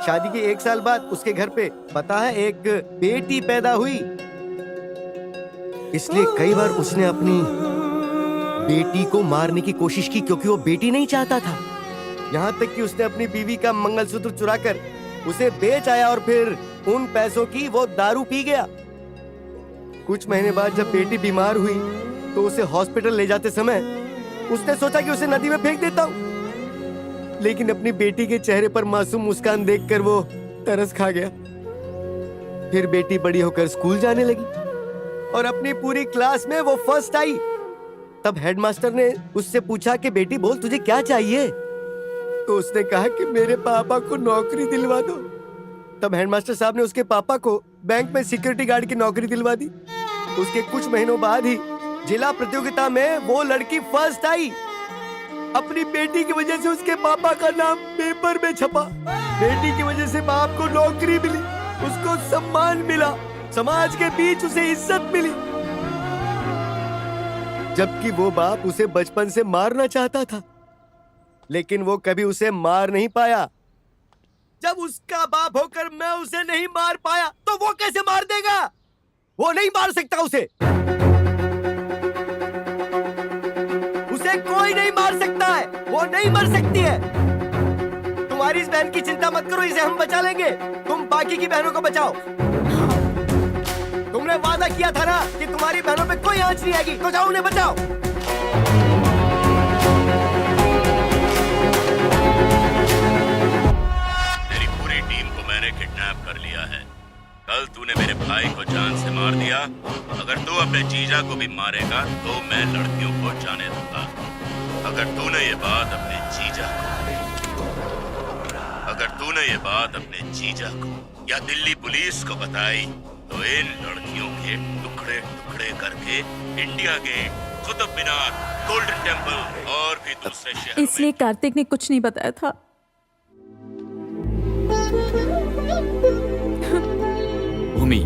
शादी के 1 साल बाद उसके घर पे पता है एक बेटी पैदा हुई। इसलिए कई बार उसने अपनी बेटी को मारने की कोशिश की, क्योंकि वो बेटी नहीं चाहता था। यहाँ तक कि उसने अपनी बीवी का मंगलसूत्र चुराकर उसे बेच आया और फिर उन पैसों की वो दारू पी गया। कुछ महीने बाद जब बेटी बीमार हुई तो उसे हॉस्पिटल ले जाते समय उसने सोचा कि उसे नदी में फेंक देता हूँ, लेकिन अपनी बेटी के चेहरे पर मासूम मुस्कान देखकर वो तरस खा गया। फिर बेटी बड़ी होकर स्कूल जाने लगी और अपनी पूरी क्लास में वो फर्स्ट आई। तब हेडमास्टर ने उससे पूछा कि बेटी बोल तुझे क्या चाहिए? तो उसने कहा कि मेरे पापा को नौकरी दिलवा दो। तब हेडमास्टर साहब ने उसके पापा को बैंक में सिक्योरिटी गार्ड की नौकरी दिलवा दी। उसके कुछ महीनों बाद ही जिला प्रतियोगिता में वो लड़की फर्स्ट आई। अपनी बेटी की वजह से उसके पापा का नाम पेपर में छपा। बेटी की वजह से बाप को नौकरी मिली, उसको सम्मान मिला, समाज के बीच उसे इज्जत मिली, जबकि वो बाप उसे बचपन से मारना चाहता था, लेकिन वो कभी उसे मार नहीं पाया। जब उसका बाप होकर मैं उसे नहीं मार पाया तो वो कैसे मार देगा? वो नहीं मार सकता उसे कोई नहीं मार सकता है, वो नहीं मर सकती है। तुम्हारी इस बहन की चिंता मत करो, इसे हम बचा लेंगे। तुम बाकी की बहनों को बचाओ। तुमने वादा किया था ना कि तुम्हारी बहनों पे कोई आंच नहीं आएगी, तो जाओ उन्हें बचाओ। तेरी पूरी टीम को मैंने किडनैप कर लिया है। कल तूने मेरे भाई को जान से मार दिया। अगर तू अपने जीजा को भी मारेगा तो मैं लड़कियों को जाने दूंगा। अगर तूने ये बात अपने जीजा को या दिल्ली पुलिस को बताई तो इन लड़कियों के टुकड़े टुकड़े करके India gate, Qutub Minar, golden temple और भी दूसरे शहर। इसलिए कार्तिक ने कुछ नहीं बताया था। भूमि,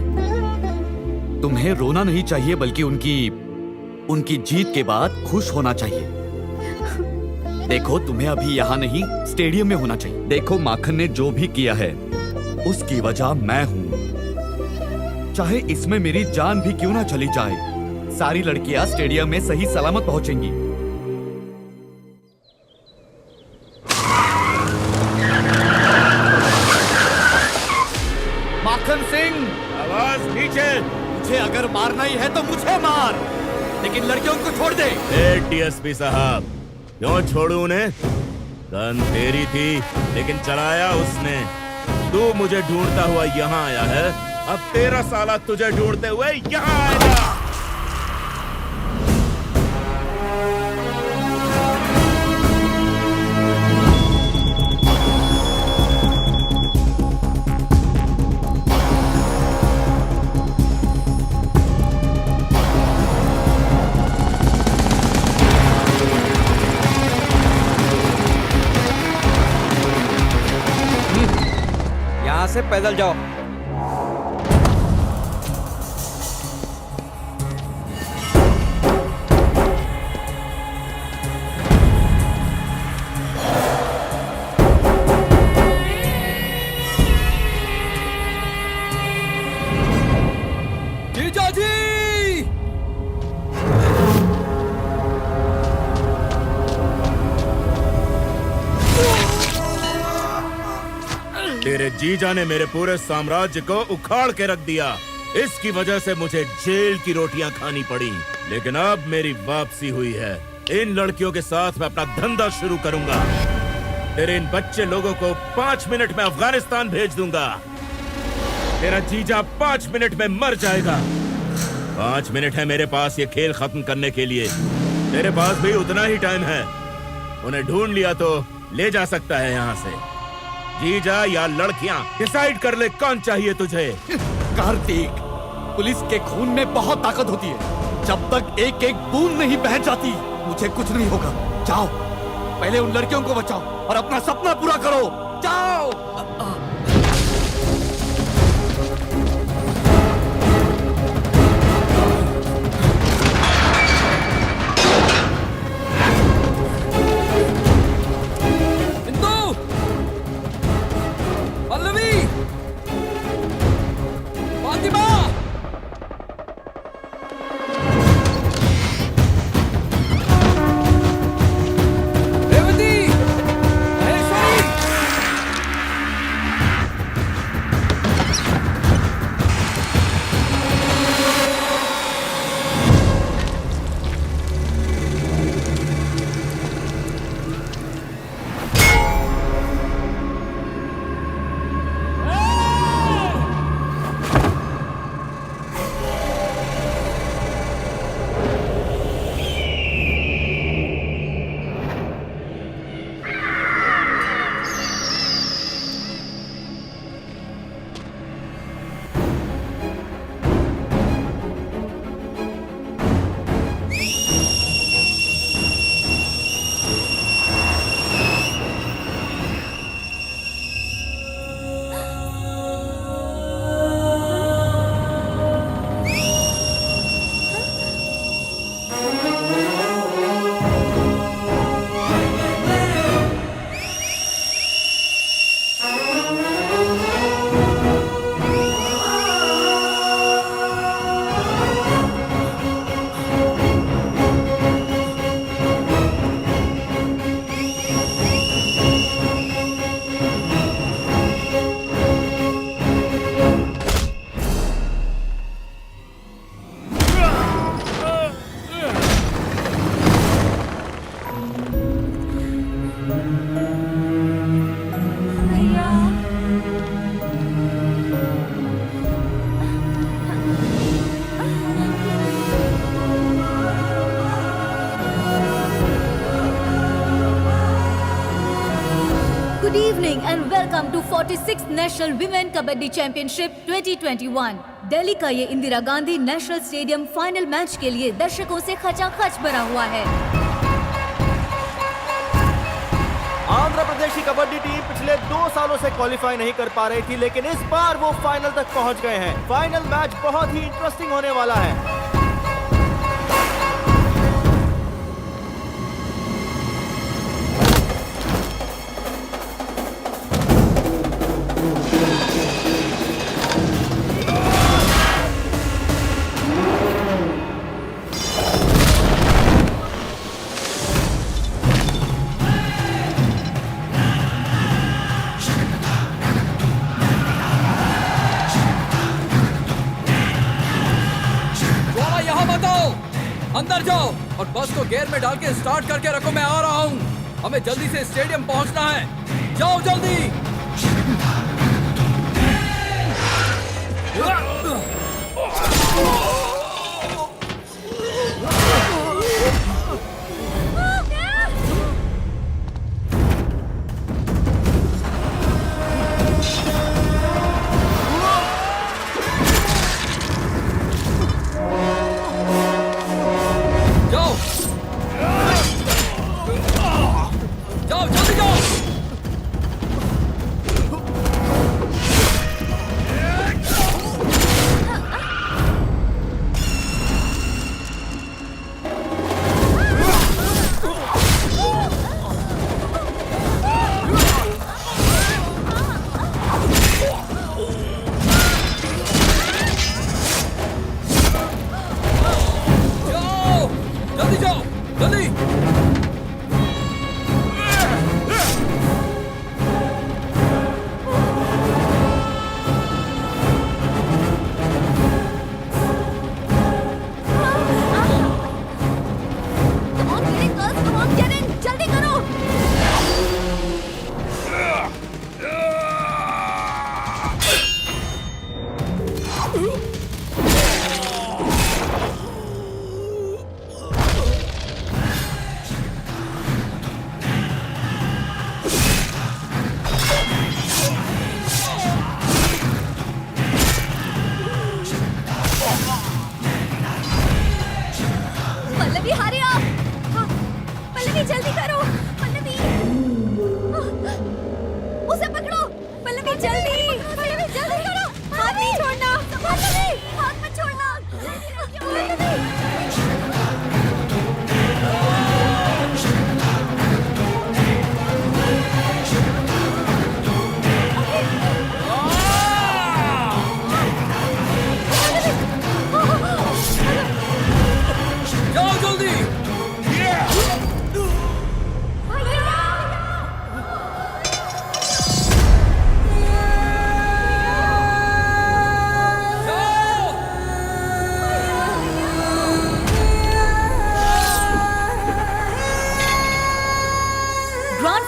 तुम्हें रोना नहीं चाहिए, बल्कि उनकी जीत के बाद खुश होना चाहिए। देखो, तुम्हें अभी यहाँ नहीं, स्टेडियम में होना चाहिए। देखो, माखन ने जो भी किया है उसकी वजह मैं हूँ। चाहे इसमें मेरी जान भी क्यों ना चली जाए, सारी लड़कियां स्टेडियम में सही सलामत पहुंचेंगी। माखन सिंह, आवाज नीचे। मुझे अगर मारना ही है तो मुझे मार, लेकिन लड़कियों को छोड़ दे। डीएसपी साहब, क्यों छोड़ू उन्हें? गन तेरी थी लेकिन चलाया उसने। तू मुझे ढूंढता हुआ यहाँ आया है, अब तेरा साला तुझे ढूंढते हुए यहाँ आएगा। यहाँ से पैदल जाओ। जीजा जी! तेरे जीजा ने मेरे पूरे साम्राज्य को उखाड़ के रख दिया। इसकी वजह से मुझे जेल की रोटियां खानी पड़ी, लेकिन अब मेरी वापसी हुई है। इन लड़कियों के साथ मैं अपना धंधा शुरू करूंगा। तेरे इन बच्चे लोगों को 5 मिनट में अफगानिस्तान भेज दूंगा। तेरा जीजा 5 मिनट में मर जाएगा। 5 मिनट है मेरे पास ये खेल खत्म करने के लिए। तेरे पास भी उतना ही टाइम है। उन्हें ढूंढ लिया तो ले जा सकता है यहाँ से। जीजा या लड़कियां, डिसाइड कर ले कौन चाहिए तुझे। कार्तिक, पुलिस के खून में बहुत ताकत होती है। जब तक एक एक बूंद नहीं बह जाती, मुझे कुछ नहीं होगा। जाओ, पहले उन लड़कियों को बचाओ और अपना सपना पूरा करो। जाओ। Good evening and welcome to 46th National Women Kabaddi Championship 2021। Delhi का ये Indira Gandhi national stadium final match के लिए दर्शकों से खचाखच भरा हुआ है। आंध्र प्रदेश की कबड्डी टीम पिछले 2 सालों से क्वालिफाई नहीं कर पा रही थी, लेकिन इस बार वो फाइनल तक पहुंच गए हैं। फाइनल मैच बहुत ही इंटरेस्टिंग होने वाला है। अंदर जाओ और बस को गियर में डाल के स्टार्ट करके रखो, मैं आ रहा हूँ। हमें जल्दी से स्टेडियम पहुँचना है, जाओ जल्दी।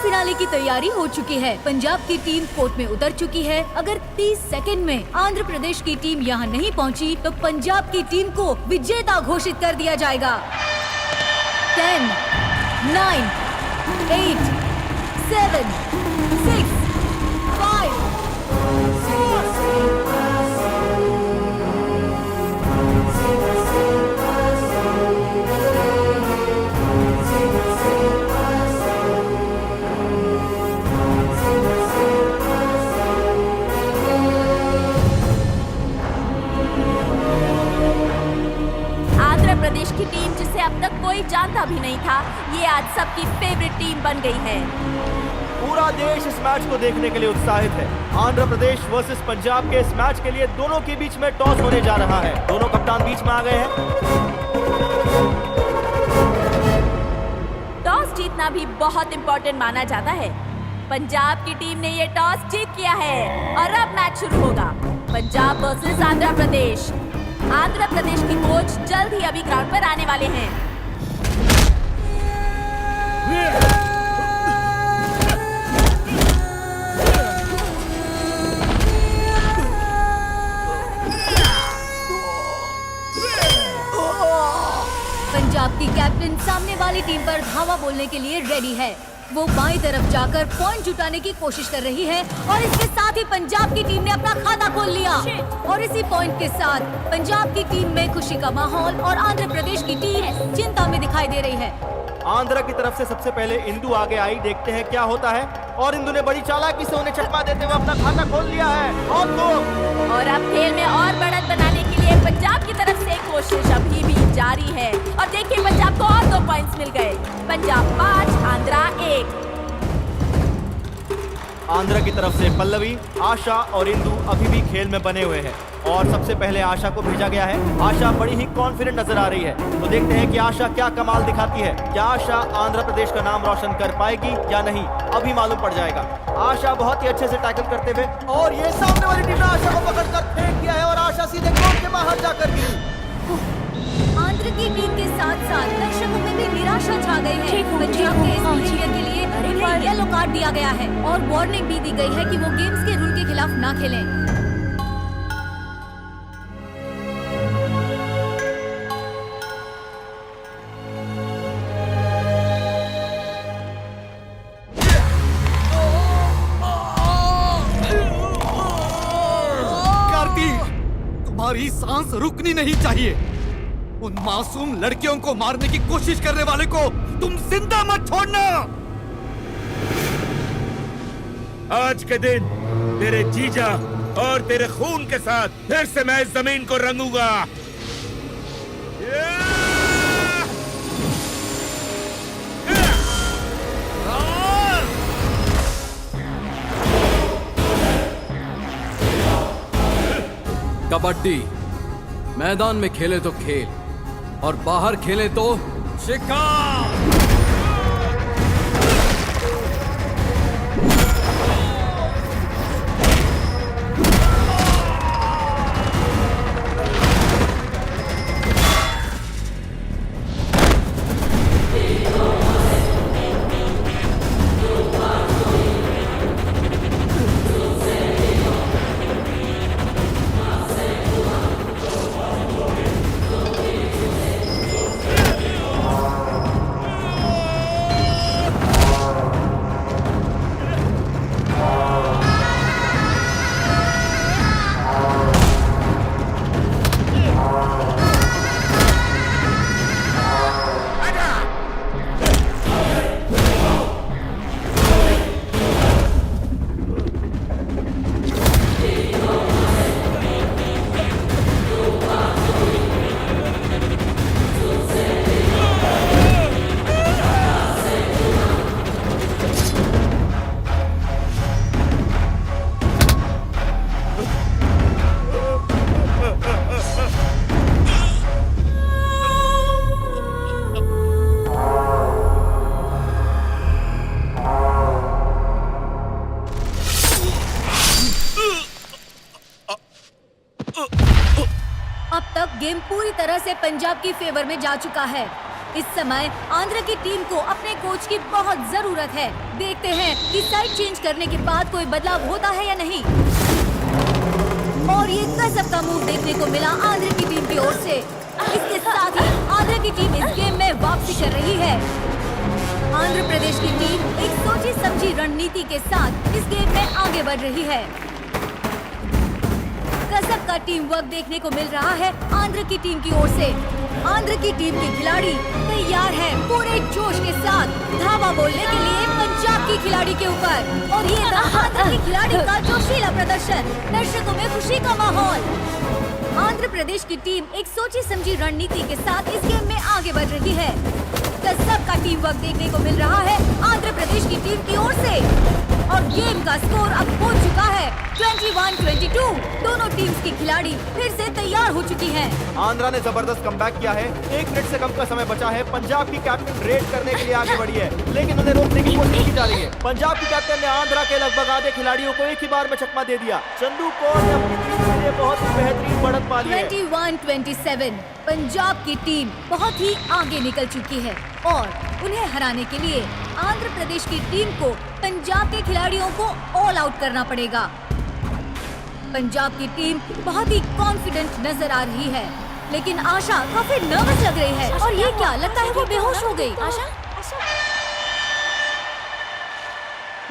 फिनाले की तैयारी हो चुकी है। पंजाब की टीम कोर्ट में उतर चुकी है। अगर 30 सेकंड में आंध्र प्रदेश की टीम यहां नहीं पहुंची तो पंजाब की टीम को विजेता घोषित कर दिया जाएगा। 10, 9, 8, 7, 6, 5, 4, प्रदेश की टीम जिसे अब तक कोई जानता भी नहीं था, ये आज सबकी फेवरेट टीम बन गई है। पूरा देश इस मैच को देखने के लिए उत्साहित है। आंध्र प्रदेश वर्सेस पंजाब के इस मैच के लिए दोनों के बीच में टॉस होने जा रहा है। दोनों कप्तान बीच में आ गए हैं। टॉस जीतना भी बहुत इम्पोर्टेंट माना जाता है। पंजाब की टीम ने ये टॉस जीत लिया है और अब मैच शुरू होगा। पंजाब वर्सेस आंध्र प्रदेश। आंध्र प्रदेश की कोच जल्द ही अभी ग्राउंड पर आने वाले हैं। पंजाब की कैप्टन सामने वाली टीम पर धावा बोलने के लिए रेडी है। वो बाईं तरफ जाकर पॉइंट जुटाने की कोशिश कर रही है और इसके साथ ही पंजाब की टीम ने अपना खाता खोल लिया। और इसी पॉइंट के साथ पंजाब की टीम में खुशी का माहौल और आंध्र प्रदेश की टीम चिंता में दिखाई दे रही है। आंध्र की तरफ से सबसे पहले इंदु आगे आई, देखते हैं क्या होता है। और इंदु ने बड़ी चालाकी से उन्हें चकमा देते हुए अपना खाता खोल लिया है। और अब खेल में और बढ़त बनाने के लिए पंजाब की तरफ से कोशिश अभी भी जारी है। और देखिए पंजाब को और 2 पॉइंट्स मिल गए। पंजाब 5, आंध्रा 1। आंध्र की तरफ से पल्लवी, आशा और इंदु अभी भी खेल में बने हुए हैं और सबसे पहले आशा को भेजा गया है। आशा बड़ी ही कॉन्फिडेंट नजर आ रही है, तो देखते हैं कि आशा क्या कमाल दिखाती है। क्या आशा आंध्र प्रदेश का नाम रोशन कर पाएगी या नहीं, अभी मालूम पड़ जाएगा। आशा बहुत ही अच्छे से टैकल करते हुए, और ये सामने वाली टीम ने आशा को पकड़कर फेंक दिया है और आशा सीधे कोर्ट के बाहर जाकर गिरी। आंध्र की टीम के साथ साथ दर्शकों में भी निराशा छा गई है। पंजाब के इस बिहेवियर के लिए उन्हें येलो कार्ड दिया गया है और वार्निंग भी दी गई है कि वो गेम्स के रूल के खिलाफ ना खेलें। तुम्हारी सांस रुकनी नहीं चाहिए। उन मासूम लड़कियों को मारने की कोशिश करने वाले को तुम जिंदा मत छोड़ना। आज के दिन तेरे जीजा और तेरे खून के साथ फिर से मैं इस जमीन को रंगूंगा। कबड्डी मैदान में खेले तो खेल और बाहर खेले तो शिकार। अब तक गेम पूरी तरह से पंजाब की फेवर में जा चुका है। इस समय आंध्र की टीम को अपने कोच की बहुत जरूरत है। देखते हैं कि साइड चेंज करने के बाद कोई बदलाव होता है या नहीं। और ये गजब का मूव देखने को मिला आंध्र की टीम की ओर से। इसके साथ ही आंध्र की टीम इस गेम में वापसी कर रही है। आंध्र प्रदेश की टीम एक सोची समझी रणनीति के साथ इस गेम में आगे बढ़ रही है। गजब का टीम वर्क देखने को मिल रहा है आंध्र की टीम की ओर से। आंध्र की टीम के खिलाड़ी तैयार हैं पूरे जोश के साथ धावा बोलने के लिए पंजाब की खिलाड़ी के ऊपर। और ये था आंध्र की खिलाड़ी का जोशीला प्रदर्शन, दर्शकों में खुशी का माहौल। आंध्र प्रदेश की टीम एक सोची समझी रणनीति के साथ इस गेम में आगे बढ़ रही है। गजब का टीम वर्क देखने को मिल रहा है आंध्र प्रदेश की टीम की ओर से। और गेम का स्कोर अब हो चुका है 21-22। दोनों टीम्स की खिलाड़ी फिर से तैयार हो चुकी हैं। आंध्रा ने जबरदस्त कमबैक किया है। 1 मिनट से कम का समय बचा है। पंजाब की कैप्टन रेड करने के लिए आगे बढ़ी है, लेकिन उन्हें रोकने की कोशिश की जा रही है। पंजाब की कैप्टन ने आंध्रा के लगभग आधे खिलाड़ियों को एक ही बार में चकमा दे दिया। चंदू कौर ने अपनी टीम के लिए बहुत ही बेहतरीन बढ़त पा ली है। 21-27 पंजाब की टीम बहुत ही आगे निकल चुकी है और उन्हें हराने के लिए आंध्र प्रदेश की टीम को पंजाब के खिलाड़ियों को ऑल आउट करना पड़ेगा। पंजाब की टीम बहुत ही कॉन्फिडेंट नजर आ रही है, लेकिन आशा काफी नर्वस लग रही है। और ये क्या लगता है वो बेहोश हो गई। आशा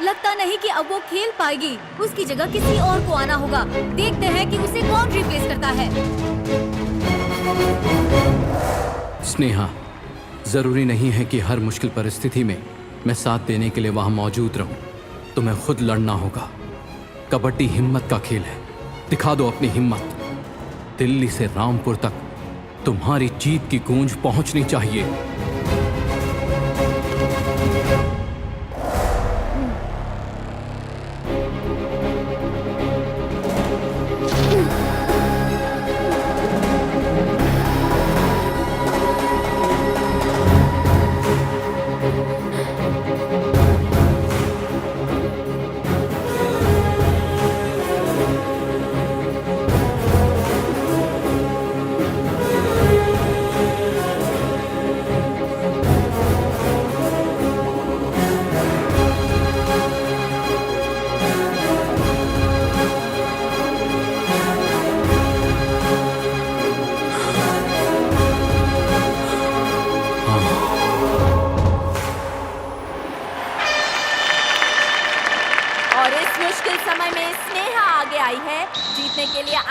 लगता नहीं कि अब वो खेल पाएगी। उसकी जगह किसी और को आना होगा। देखते हैं कि उसे कौन रिप्लेस करता है। स्नेहा, जरूरी नहीं है कि हर मुश्किल परिस्थिति में मैं साथ देने के लिए वहां मौजूद रहूं। तुम्हें खुद लड़ना होगा। कबड्डी हिम्मत का खेल है। दिखा दो अपनी हिम्मत। दिल्ली से रामपुर तक तुम्हारी जीत की गूंज पहुंचनी चाहिए।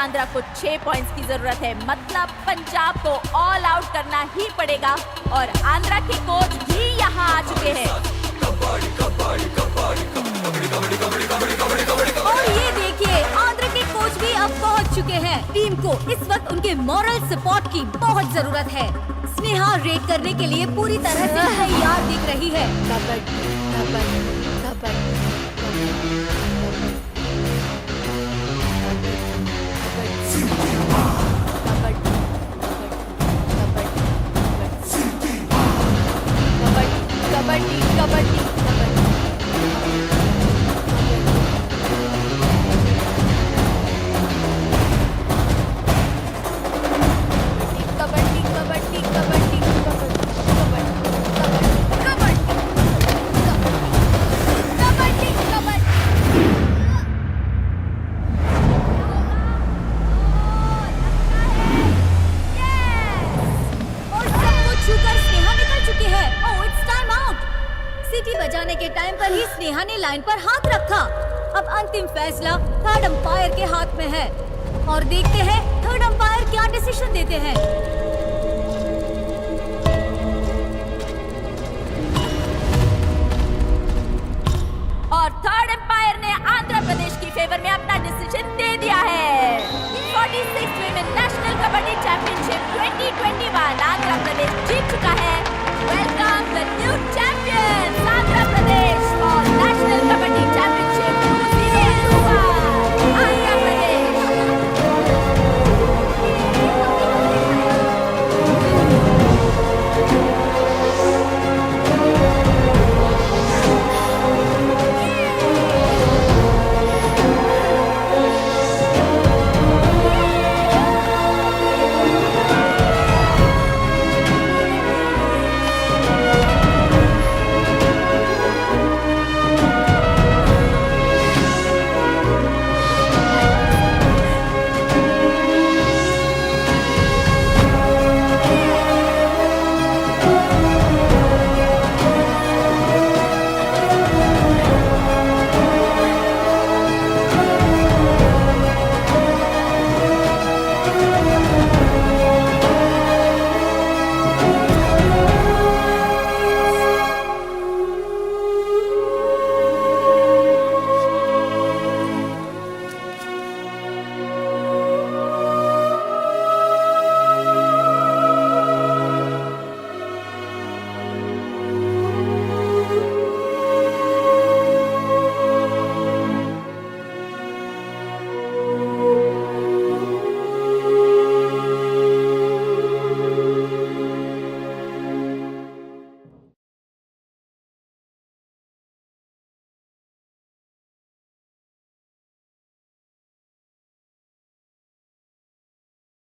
आंध्रा को 6 पॉइंट्स की जरूरत है, मतलब पंजाब को ऑल आउट करना ही पड़ेगा। और आंध्रा के कोच भी यहाँ आ चुके हैं। और ये देखिए, आंध्रा के कोच भी अब पहुँच चुके हैं। टीम को इस वक्त उनके मॉरल सपोर्ट की बहुत जरूरत है। स्नेहा रेड करने के लिए पूरी तरह से तैयार दिख रही है। कबड्डी कबड्डी बजाने के टाइम पर ही स्नेहा ने लाइन पर हाथ रखा। अब अंतिम फैसला थर्ड अंपायर के हाथ में है और देखते हैं थर्ड अंपायर